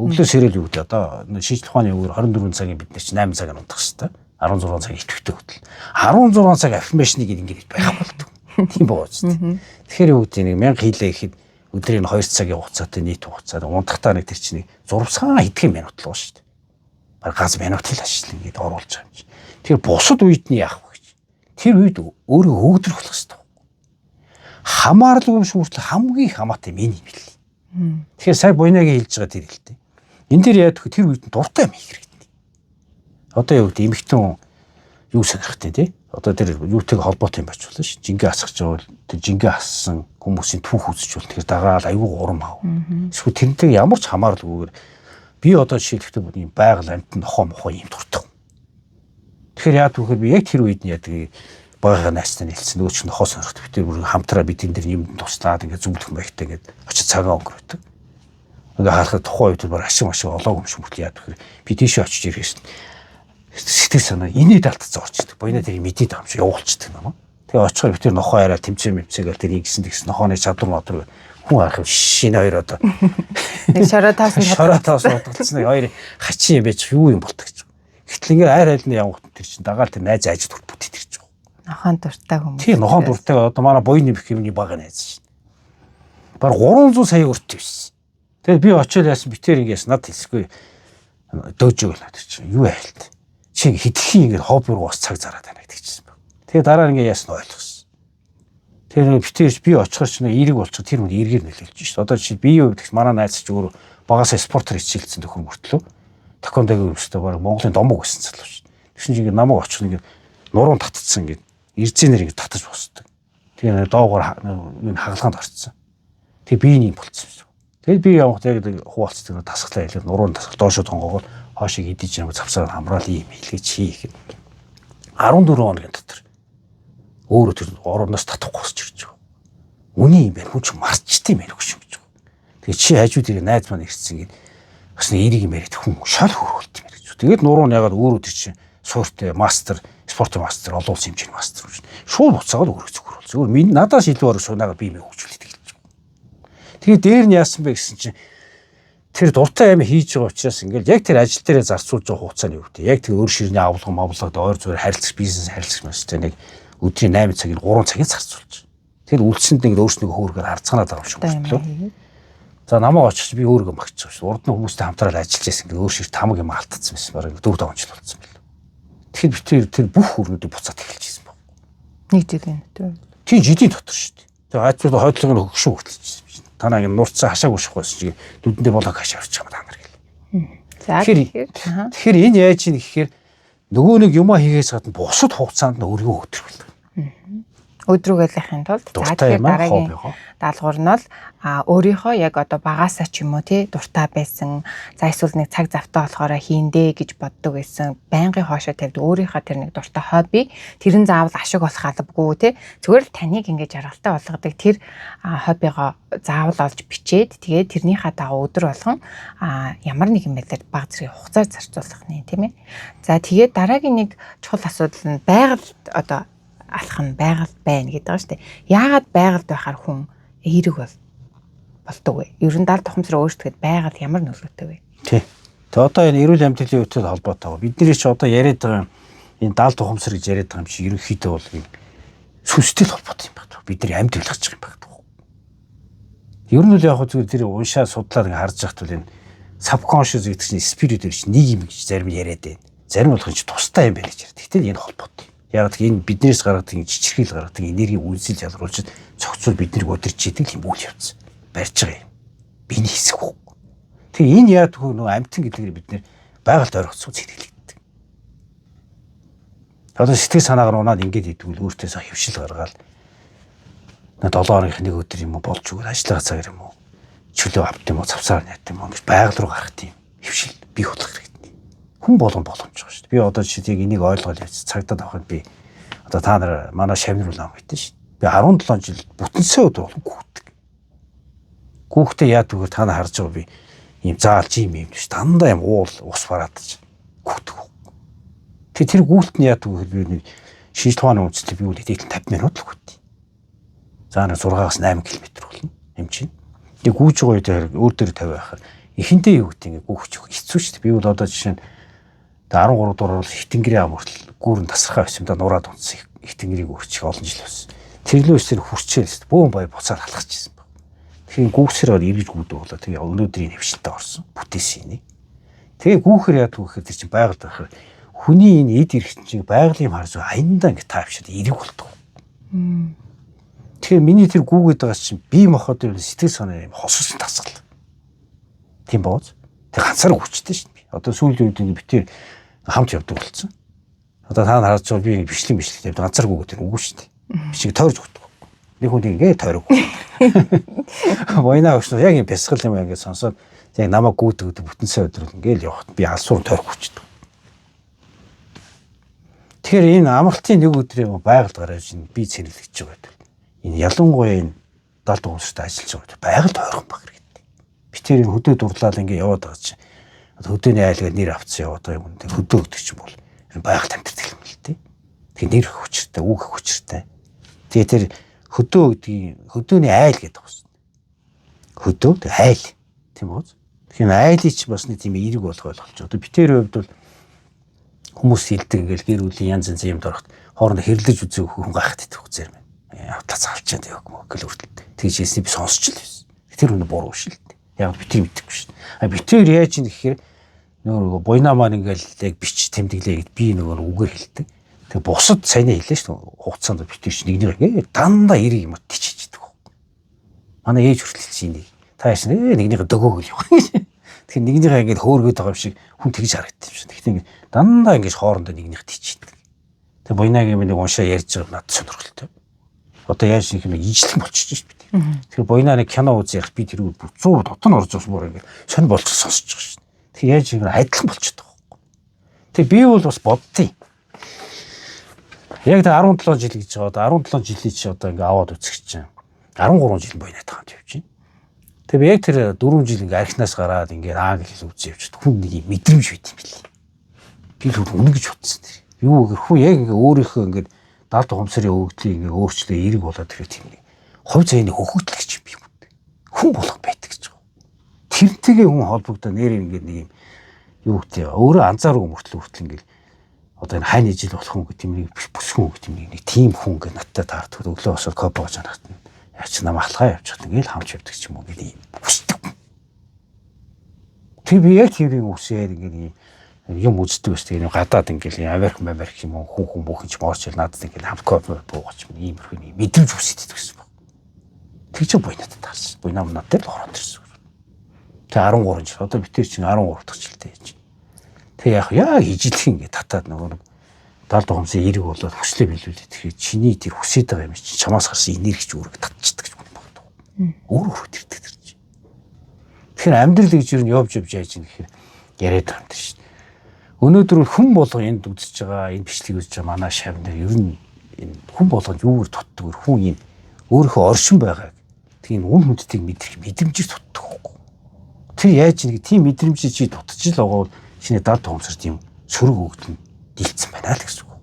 A: Өглөө сэрэл юу гэдэг одоо шийдэл ухааны өгөр 24 цагийн бид нар чи 8 цаг унтах хэрэгтэй. 16 цаг идэвхтэй хөтөл. 16 цаг аффирмашныг ингээд байх болдог. Тийм бооч. Тэгэхээр юу гэдэг нэг 1000 хийлээ гэхэд өдрийн 2 цагийн хугацаатай нийт хугацаа унтахтаа нэг тэр чинь зурвсгаа хэдхэн минут л шүү дээ. Бараг газ минут л ажиллана ингээд оруулж байгаа юм чи. Тэр бусад үед нь яах вэ гэж. Тэр үед өөрөө өгдрөх болох хэрэгтэй. Хамаарлаггүй юм шиг хүртэл хамгийн хамаатай миний бил. Тэгэхээр сая буйнагийн хэлж байгаа тэр хэлтэй. Энэ дээр яадаг тэр үед дуртай юм хийх хэрэгтэй. Одоо юу гэдэг эмэгтэн юу сонирхтой тий? Одоо тэр юутэйг холбоотой юм бач болно ш. Жингээ асгаж байгаа бол тэр жингээ ассан хүмүүсийн түүх үзэж бол тэр дагаал аюу гурам аав. Эсвэл тэрнтэй ямар ч хамаарлаггүйгээр би одоо жишээлбэл бүний байгаль амт нохоо мохоо юм дуртай. Тэгэхээр яадаг вэ би яг тэр үед нь яадаг байгааг найстаа нэлсэн нөгөө ч нохоо сонирхт би тэр бүр хамтраа би тэн дээр юм туслаад ингээд зүмлэх байхтай ингээд очиж цагаа өнгөрөөдөг. Ингээ харахад тухайн үед бүр ашиг машиг олоог юм шиг бүтэл яадаг вэ би тийшээ очиж ирэхсэн. Сэтгэл санаа инээд алдцсан орчдөг. Боёна тэр мэдээд байгаа юм шиг явуулчихдаг юм. Тэгээ очихоор би тэр нохоо арай тэмцээ мэмцээгээл тэр ингэсэн тэгсэн нохооны чадвар модор хүн арах шинэ хоёр одоо
B: нэг шаратаас
A: утгалцсан хоёр хачин юм байж юу юм болдог гэж. Гэтэл ингээ айр айлны явгт тэр чинь дагаал тэр найз ажид хүрт бүтэт ирж байгаа.
B: Нохоон дуртай хүмүүс.
A: Тийм нохоон дуртай одоо манай боёны бих юмний бага найз шин. Бараг 300 сая өртөө байсан. Тэгээд би очиод яасан битэр ингээс над хэлсгүй дөөжөг л тэр чинь юу айлт. Чи хитгэхийн ингээд хобби руу бас цаг зараад байна гэдэгчсэн баг. Тэгээ дараа ингээ яасан ойлгосон. Тэр битэрч би очихоор ч нэг эерэг болчих тэр хүн эргээр нөлөөлж шин. Одоо чи би юу гэдэгч манай найз ч өөр багасаа спортер хичээлсэн төхөр мөртлөө такондогийн өмстэй баг Монголын домог байсан залуу шин. Тэгсэн чинь ингээ намайг очих ингээд нуруунд татцсан ингээд эрзэнээр ингээд татаж босдог. Тэгээ доогоор энэ хагалгаанд орцсон. Тэгээ би нэг болцсон юм. Тэгээд би явахад яг хуваалцдаг тасглаа хэлээд нуруунд тасгал доошоо тонгоогоор хоошиг идэж юм завсаар хамраал юм хэлгэж хийх. 14 хоногийн дотор өөрөө тэр орооноос татахгүй босч ирж байгаа. Үний юм байна хүн ч марчдсан юм байна гэж юм. Тэгээ чи хажууд ирээ найз маань ирсэн гээд бас нэг эрийг юм яриад хүн шал хөрвөлт юм гэж. Тэгээд нуруу нь ягаад өөрөө тэр чинь суурьтай мастер, спортын мастер, олон улсын хэмжээний мастер шүү. Шууд буцаагаад өөрөө зөвхөр бол. Зөвхөр минь надаас илүү орох шунаагаа би мэ хөгжүүлээд эхэлж байгаа. Тэгээд дээр нь яасан бэ гэсэн чинь тэр дуртай юм хийж байгаа учраас ингээл яг тэр ажил дээрээ зарцуулж байгаа хугацааны өвдөө. Яг тэр өөр ширний авлага мавлагад ойр зүгээр харилцах бизнес харилцах мэстэй нэг өдрийн 8 цагийг 3 цагийн зарцуулж. Тэр үлдсэнд нэг өөрснөө хөөргөөр харцгаанаад байгаа юм шиг болтлоо. За намайг очих би өөргөө магч байгаа шүү. Урд нь хүмүүстэй хамтраад ажиллаж байсан ингээ өөр шир тамаг юм алдсан байсан. Бараг 4-5 жил болсон байл. Тэгэхээр тэр бүх өрнүүдийг буцаад эхэлж ирсэн баг.
B: Нэг жилийн дотор.
A: Тийм жилийн дотор шүү дээ. Тэгээ айцууд хойдлогын хөгшин хүртэлж байсан. Танаа ингээ нурцсан хашааг ууших байсан чинь дүдэндээ болоо хашаа орчих юм та нар гэл.
B: За
A: тэгэхээр энэ яаж ийн гэхээр нөгөө нэг юмаа хийхээс гадна бусад хугацаанд нь өөрийгөө өдрөх.
B: Өдрөглөхийн тулд за тэгэхээр дараагийн даалгавар нь бол өөрийнхөө яг одоо багасаа ч юм уу тий дуртай байсан за эсвэл нэг цаг завтаа болохоор хийндэ гэж боддог байсан байнгын хоошоо тавьд өөрийнхөө тэр нэг дуртай хобби тэрэн заавал ашиг болох албагүй тий зүгээр л таныг ингэж жаргалтай болгодог тэр хоббигоо заавал олж бичээд тэгээд тэрнийхээ дагуу өдөр болгон ямар нэгэн байдлаар баг зэрэг хугацаа зарцуулах нэ тийм ээ за тэгээд дараагийн нэг чухал асуудал нь байгальд одоо алах нь байгальд байна гэдэг байгаа шүү дээ. Яагаад байгальд байхаар хүн эерэг болдог вэ? Ер нь даал тухамсраа өөрсдөд байгальд ямар нөлөөтэй вэ?
A: Тий. Тэгээ одоо энэ эрүүл амьдралын үетэй холбоотой. Бидний ч одоо яриад байгаа энэ даал тухамсар гэж яриад байгаа юм чи ерөнхийдөө бол энэ сүнстэй холбоотой юм байна. Бидний амьд байлгаж байгаа юм байна. Ер нь л яг зүгээр тэр уншаа судлаад ингэ харж байхад бол энэ subconscious гэдэг чинь spirit гэж нэг юм гэж зарим яриад байна. Зарим болох нь тустай юм байна гэж яриад. Гэтэл энэ холбоотой. Яг энэ биднээс гаргадаг жичирхийл гаргадаг энерги үнсэл ялруулж цогцол биднийг удирж идэг юм үйл явц барьж байгаа юм. Биний хэсэг үү. Тэгээ энэ яад нөгөө амтэн гэдгээр бид нэр байгальд ойрогцсон зэтгэлэгддэг. Одоо сэтгэл санаагаар унаад ингэж идэвэл өөртөөсөө хөвшил гаргаал 7 хоногийн нэг өдөр юм уу болж өгöd ажиллагаа цагаар юм уу чөлөө авт юм уу цавсаар яат юм уу гэж байгаль руу гарах тийм хөвшил бий болох хэрэгтэй. Хүн болгон боломжтой шүү дээ. Би одоо жишээ энийг ойлгоод явж цагдаад авахад би одоо та нар манай шавнар улаан байдсан шүү дээ. Би 17 жил бүтэнсээ өдөр болон гүйдэг. Гүүхтээ яад вэгээр та нар харж байгаа би ийм заалж юм биш дандаа юм уул ус бараадаж гүйдэг. Тэр гүйлт нь яад вэгээр би нэг шинжлэх ухааны үндэслэл би үлдээд 50 минут л гүйдэг. За 6-аас 8 км болно юм чинь. Тэг гүйж байгаа үед өөр дээр тавиа байхаар эхэнтэй юу гэдэг ингээ гүйч хэцүү шүү дээ. Би бол одоо жишээ нь 13 дугаар бол хитэнгэрийн ам хүртэл гүүрэн тасархаа байсан да нураад унтсан хитэнгэрийг өөрчих олон жил байсан. Тэрлөөсөр хурцчээл шүү дээ. Бөөн бай буцаар халахчихсан баг. Тэгэхээр гүүсээр эргэж гүйдэг болоо. Тэгээ өнөөдрийн хөвшилтэй орсон. Бүтээсэн нэг. Тэгээ гүүхээр яад гүүхээр тэр чинь байгаль байхаар хүний энэ эд эрхтэн чинь байгалийн харж аяндаа ингээ таавшаад эрэг болдог. Тэгэхээр миний тэр гүүгээд байгаа чинь бие махбод сэтгэл санаа юм хоссон тасгал. Тийм бооз. Тэг ганцаар хүчтэй шүү дээ. Одоо сүүлийн үед ингээ битээр хамт явдаг болсон. Одоо та нар харж байгаа би бичлэг тавьд ганцаар гүүгээд үгүй шүү дээ. Бичиг тойрж өгдөг. Нэг хүн ингээ тойрог. Война өгсөн яг юм бясгал юм ингээ сонсоод яг намайг гүйдэг бүтэнсээ өдрөл ингээл явахад би алсуур тойрог хүчдэг. Тэгэхээр энэ амралтын нэг өдрийн байгальд гараад чинь би цэнэглэж байгаа. Энэ ялангуяа энэ далд уустай ажиллаж байгаа байгальд ойрхон баг хэрэгтэй. Би тэр энэ хөдөө дурлал ингээ яваад байгаа чинь хөдөөний айлгаа нэр авцсан яваад байгаа юм. Тэр хөдөө гэдэг чинь бол энэ байгальд амьдэрдэг юм л дээ. Тэгээ нэр хүчтэй, үг хүчтэй. Тэгээ тэр хөдөө гэдгийг хөдөөний айл гэдэг байна. Хөдөө айл тийм үү? Тэгэхээр айлыг чи бас нэг тийм эерэг болгох болж байгаа. Би тэр хувьд бол хүмүүс хилдэг ингээл гэр бүлийн янз янз юмд ороход хоорондоо хэрлэж үзэх хүн гайхаад идэх үзээр байна. Автлаа авчаад явах мөгөл үрдэлт. Тэгж хэлсний би сонсч л байсан. Тэр хүн буруу шүү дээ. Яг би тэр мэдэхгүй шүү дээ. Би тэр яаж юм гэхээр нөгөө буйна маань ингээл яг бич тэмдэглээ гэд би нөгөө үгээр хэлдэг. Тэг бусад саяны хэлээ шүү дээ. Хугацаанд би тэр чинь нэгнийг дандаа эрэг юм тийчиждэг. Манай ээж хүртэл чинь нэг та яаш нэгнийг дөгөөгөл явах. Тэгэхээр нэгнийгээ ингээд хөөргöd байгаа юм шиг хүн тэгж харагддаг юм шиг. Тэгтээ ингээд дандаа ингээд хоорондоо нэгнийх тийчдэг. Тэг буйнагийн нэг уншаа ярьж байгаа надад сонирхолтой. Одоо яаж нэг юм ижлэн болчихж шүү дээ. Тэгэхээр буйнаа нэг кино үзэх би тэр 100 дотн орж байгаа бүр ингээд сонь болж сонсож байгаа шүү дээ. Тэг яаж ингэ адилхан болчиход байгаа юм. Тэг би бол бас боддیں۔ Яг 17 жил гэж байгаа. 17 жилийн чи одоо ингээд аваад үзэх чинь 13 жил буйнаад байгаа юм чинь. Тэг би яг тэр 4 жил ингээд архинаас гараад ингээд англи хэл үзээ явчихад хүн нэг юм мэдрэмж байт юм билээ. Би л үнэ гэж бодсон тэр. Юу гэхээр хүн яг ингээд өөрийнхөө ингээд далд ухамсарын өгдлийг ингээ өөрчлөө эерэг болоод ирэх тийм нэг хувь заяаны хөхөтлөгч юм би хүн болох байдаг гэж байгаа. Тэрнтэйгээ хүн холбогдоо нэр ингээ нэг юм юу гэдэг өөрөө анзааргүй мөртлөө ингээ одоо энэ хайны жил болох хүн гэдэг юм нэг бүсгүн гэдэг юм нэг тийм хүн ингээ надтай таардаг өглөө босоод коп гоож анахт нь яа чи намайг алхаа явчихсан ингээл хамж явдаг ч юм уу гэдэг юм хүсдэг. Тэг би яг тийм үсээр ингээ юм үздэг бас тийм гадаад ингээл Америк юм уу хүн бүхэн ч моорч надад ингээл хамт коп буугач юм иймэрхүү мэдрэмж үсэдэг гэсэн баг. Тэг чи буйнаад таарсан. Буйнаа надад л ороод ирсэн. Тэг 13 жил одоо битэр чинь 13 дахь жилдээ яаж. Тэг яг ижилхэн ингээ татаад нөгөө далд ухамсаа эерэг болоод хүслээ биелүүлээд тэгэхээр чиний тэр хүсэж байгаа юм чинь чамаас гарсан энерги ч үүрэг татчихдаг гэж боддог. Өөр төрдөг тэр чинь. Тэгэхээр амьдрал гэж юу явж яаж юм гэхээр яриад байгаа юм шүү дээ. Өнөөдөр хүн болго энд үзэж байгаа, энэ бичлэг үзэж байгаа манай шавнар ер нь энэ хүн болгонд юугаар тутдаг вэ? Хүн энэ өөрийнхөө оршин байгааг тийм үн хүндтэйг мэдрэх мэдрэмжээр тутдаг байхгүй. Тэр яаж нэг тийм мэдрэмжийг чи дутж л байгаа шинэ далд ухамсар тийм сөрөг өгдөн дэлцсэн байна л гэсэн үг.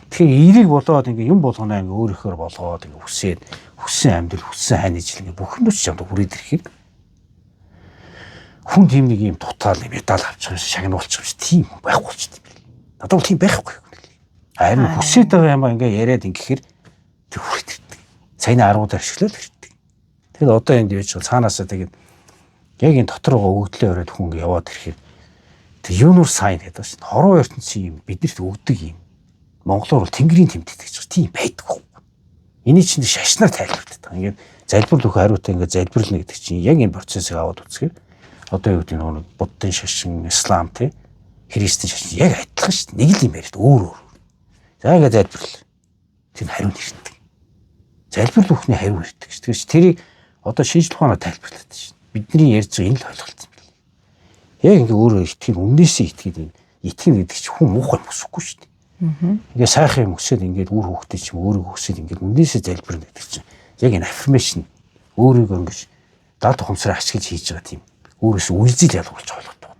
A: Тэгэхээр эерэг болоод ингээ юм болгоно ингээ өөрөөхөр болгоод ингээ хүсээд хүссэн амьдрал хүссэн хайны жил ингээ бүх юмч чамд хүрээд ирэхэд хүн тийм нэг юм тутаал медаль авчих юм шагнуулчих юм шиг тийм байхгүй болчихсон юм. Надад бол тийм байхгүй. Харин хүсээд байгаа юм ингээ яриад ингэхээр тэр хүрээд ирдэг. Саяны 10 удаа ашиглаад ирдэг. Тэгэл одоо энд яаж цаанаасаа тэгээд яг энэ дотор байгаа өгдлөө өрөөд хүн ингээ яваад ирэхээр тэг юунуур сайн гэдэг чинь хорон ертөнцийн юм биднэрт өгдөг юм. Монголоор бол тэнгэрийн тэмдэгт гэж тийм байдаггүй. Эний чинь шашнаар тайлбардаг. Ингээд залбирал өгөх хариутай ингээд залбирлна гэдэг чинь яг энэ процессыг аваад үзэхээр одоо юу гэдэг нь буддын шашин, ислам тий христийн шашин яг адилхан шүү дээ. Нэг л юм яриад өөр. За ингээд залбирал. Тэр хариу нэрдэг. залбирал бүхний хариу ирдэг ш. Тэгэхээр тэрийг одоо шинжлэх ухаанаар тайлбарлаад ш. Бидний ярьж байгаа энэ л ойлголцсон байна. Яг ингээ өөрөө итгэх нь үннээсээ итгэх гэдэг чинь хүн муухай юм өсөхгүй ш. Ингээ сайхан юм өсөд ингээд үр хөвгтэй ч юм өөрийгөө өсөд ингээд үннээсээ залбирна гэдэг чинь яг энэ аффирмашн өөрийгөө ингэж даад ухамсараа ашиглаж хийж байгаа тийм өөрөөсөө үйлзэл ялгуулж ойлгодог.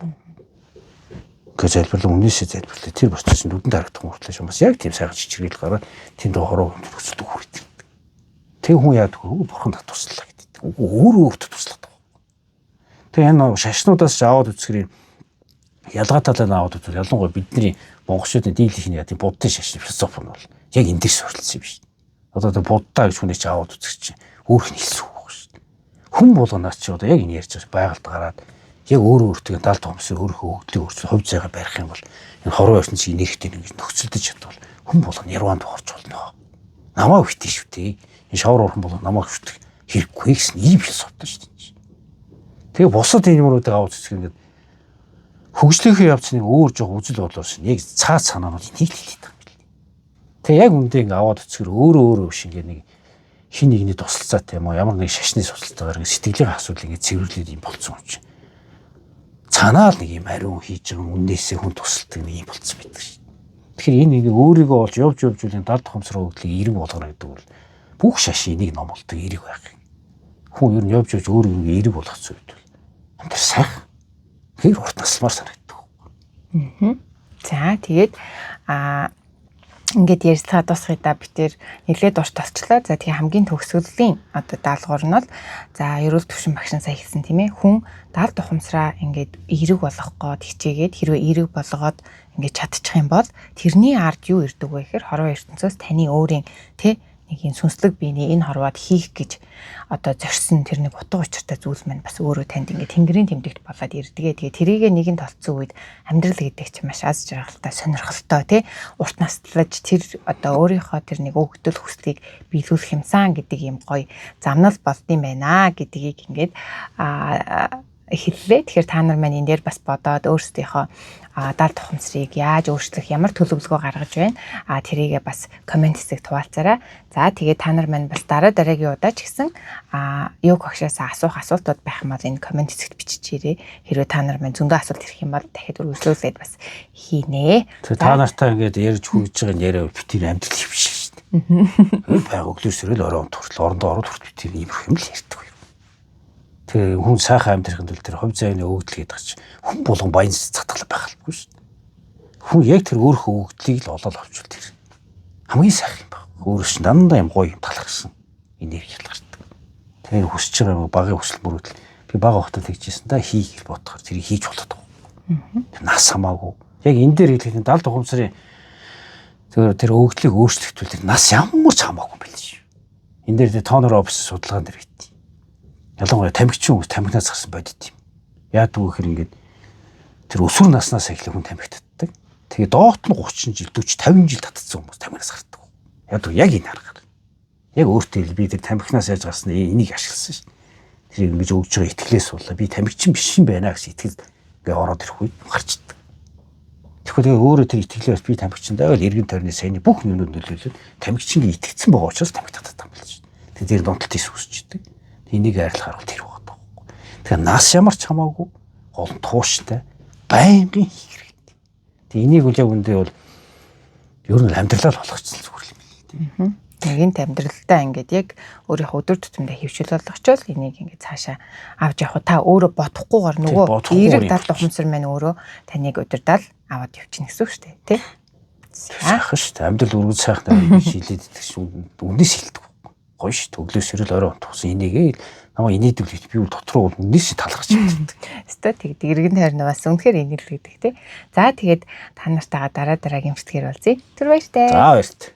A: Гэхдээ залбирлаа үннээсээ залбирлаа тэр процесс нь нүдэнд харагдах мөртлөө юм бас яг тийм сайхан чичрэл гараад тэнд хороо өсөлтөг хүрээд. Тэг хүн яадаг вэ? Бурхан та туслаа гэдэг. Өөрөө өөртөө туслаад байгаа. Тэг энэ шашнуудаас аваад үзэхэрэг ялгаа талаа аваад үзвэл ялангуяа бидний монголчуудын дийлэнхний яа тийм буддын шашны философи нь бол яг энэ дээр суурилсан юм биш. Одоо тэр буддаа гэж хүнийч аваад үзэх чинь өөрх нь хэлсэн үг байна шүү дээ. Хүн болгоноос ч одоо яг энэ ярьж байгаа байгальд гараад яг өөртөө даалт хомсоо өөрийнхөө хөгдлийг өөрчлөх хувь зайгаа барих юм бол энэ хорвоо ертөнцийн нэрхтээ ингэж нөхцөлдөж чадвал хүн болгоно нирванд орж болно. Намаа хөвтий шүү дээ. Энэ шавар орхон бол намаа хөвтөх хэрэггүй гэсэн ийм философи шүү дээ. Тэгээ бусад энэ юмруудыг аваад үзэх ингээд хөгжлийнхээ явцны өөр жоох үзэл бодлоос яг цаад санаанууд нэг л хэлээд байгаа юм байна. Тэгээ яг үндэ ингээд аваад үзэхэр өөрөө биш ингээд нэг хин нэгний тусалцаатай юм уу ямар нэг шашны тусалцаагаар сэтгэлийн асуудал ингээд цэвэрлээд юм болцсон юм чинь. Цаанаа л нэг юм ариун хийж байгаа үннээсээ хүн тусалдаг нэг юм болцсон байдаг шин. Тэгэхээр энэ ингээд өөрийгөө олж явж үлийн далд хомсроо хөдлийг эерэг болгоно гэдэг бол бүх шашин энийг номлодог эерэг байх юм. Хүн ер нь явж өөрийгөө эерэг болгоцсон үед бол амтар сайхан хэр урт насламар санагддаг.
B: За тэгээд ингээд ярилцлага дуусгая бид тэр нэлээд урт болчлоо. За тэгээ хамгийн төгсгөлийн одоо даалгавар нь бол за ерөөл төвшин багшин сая хэлсэн тийм ээ. Хүн далд ухамсараа ингээд эерэг болгох гээд хичээгээд хэрвээ эерэг болгоод ингээд чадчих юм бол тэрний ард юу ирдэг вэ гэхээр хорвоо ертөнцөөс таны өөрийн нэг юм сүнслэг биений энэ хорвоод хийх гэж одоо зорьсон тэр нэг утга учиртай зүйл маань бас өөрөө танд ингээд тэнгэрийн тэмдэгт болоод ирдгээ. Тэгээ тэрийгэ нэгэн толцсон үед амьдрал гэдэг чинь маш аз жаргалтай, сонирхолтой урт наслаж тэр одоо өөрийнхөө тэр нэг өгдөл хүслийг биелүүлэх юмсан гэдэг юм гоё замнал болд юм байна гэдгийг ингээд хэллээ. Тэгэхээр та нар маань энэ дээр бас бодоод өөрсдийнхөө далд ухамсарыг яаж өөрчлөх ямар төлөвлөгөө гаргаж байна. Тэрийгээ бас комент хэсэгт хуваалцаарай. За тэгээд та нар маань бас дараагийн удаа ч гэсэн юг багшаас асуух асуултууд байх юм бол энэ комент хэсэгт биччихээрэй. Хэрвээ та нар маань зөндөө асуулт ирэх юм бол дахиад үргэлжлүүлээд бас хийнэ.
A: Та нартай ингээд ярьж хүргэж байгаа нэрээ битэр амьдрал хөвш шүү дээ. Байг өглөөсөрөл оройн хүртэл орондоо ороод хүртэл битэр иймэрх юм л ярьдаг. Тэгээ хүн сайхан амьдрахын тулд тэр хувь зайны өгдөл гэдэг чинь хүн болгон баян цацгал байх албагүй шүү дээ. Хүн яг тэр өөрийнхөө өгдлийг л олоод авчвал тэр хамгийн сайхан юм байна. Өөрөөс чинь дандаа юм гоё юм талхсан энерги ялгардаг. Тэр хүсэж байгаа багын хүсэл мөрөдөл би бага хахтаа тэгжсэн да хий гэж бодохоор тэрийг хийж болоод байгаа. Тэр нас хамаагүй. Яг энэ дээр хэлэх нь далд ухамсарын тэр өгдлийг өөрчлөлтүүл тэр нас ямар ч хамаагүй юм байл шүү. Энэ дээр тонор офис судалгаан дээр гэдэг. Ялангуяа тамхичин хүмүүс тамхинаас гарсан бодит юм. Яадаг вэ гэхээр ингээд тэр өсвөр наснаас эхлэх хүн тамхи татдаг. Тэгээ доот нь 30 жил 40 50 жил татсан хүмүүс тамхинаас гардаг. Яадаг яг энэ аргаар. Яг өөртөө би тэр тамхинаас яаж гарсан энийг ашигласан шин. Тэр ингэж өгж байгаа итгэлээс болоо би тамхичин биш юм байна гэсэн итгэл ингээ ороод ирэх үед гарчдаг. Тэгэхээр өөрөө тэр итгэлээс би тамхичин даа л эргэн тойрны сайнны бүх юмнууд нөлөөлөд тамхичингээ итгэцсэн байгаа учраас тамхи татдаг юм байна шин. Тэр донтолт ис үсчдэг. Энийг арилгахаар бол тэр байгаа. Тэгэхээр нас ямар ч хамаагүй гол тууштай байнгын хийх хэрэгтэй. Тэгээ энийг үл яг үндэ бол ер нь амьдралаа болгоцсон зүгээр юм байна.
B: Нэгэнт амьдралдаа ингээд яг өөрийнхөө өдөр тутамдаа хөвшил болгочвол энийг ингээд цаашаа авч явах та өөрөө бодохгүйгээр нөгөө эерэг далд ухамсар маань өөрөө таныг удирдал аваад явчихна гэсэн үг шүү дээ тий.
A: Сайхан шүү дээ. Амьдрал үргэлж сайхан шилээд идэх шүү. Үнээс хэлдэг. Гоё ш төглөөс ирэл орой унтсан энийгээ намайг инээдүүлээд би бол дотроо бол үнээс талархаж байдаг.
B: Өстой тэгдэг иргэн тойрны бас үнэхээр инээлгдэг тий. За тэгээд та нартайгаа дараагийн эмчтгэр болзъя. Түр баяртай.
A: За баяртай.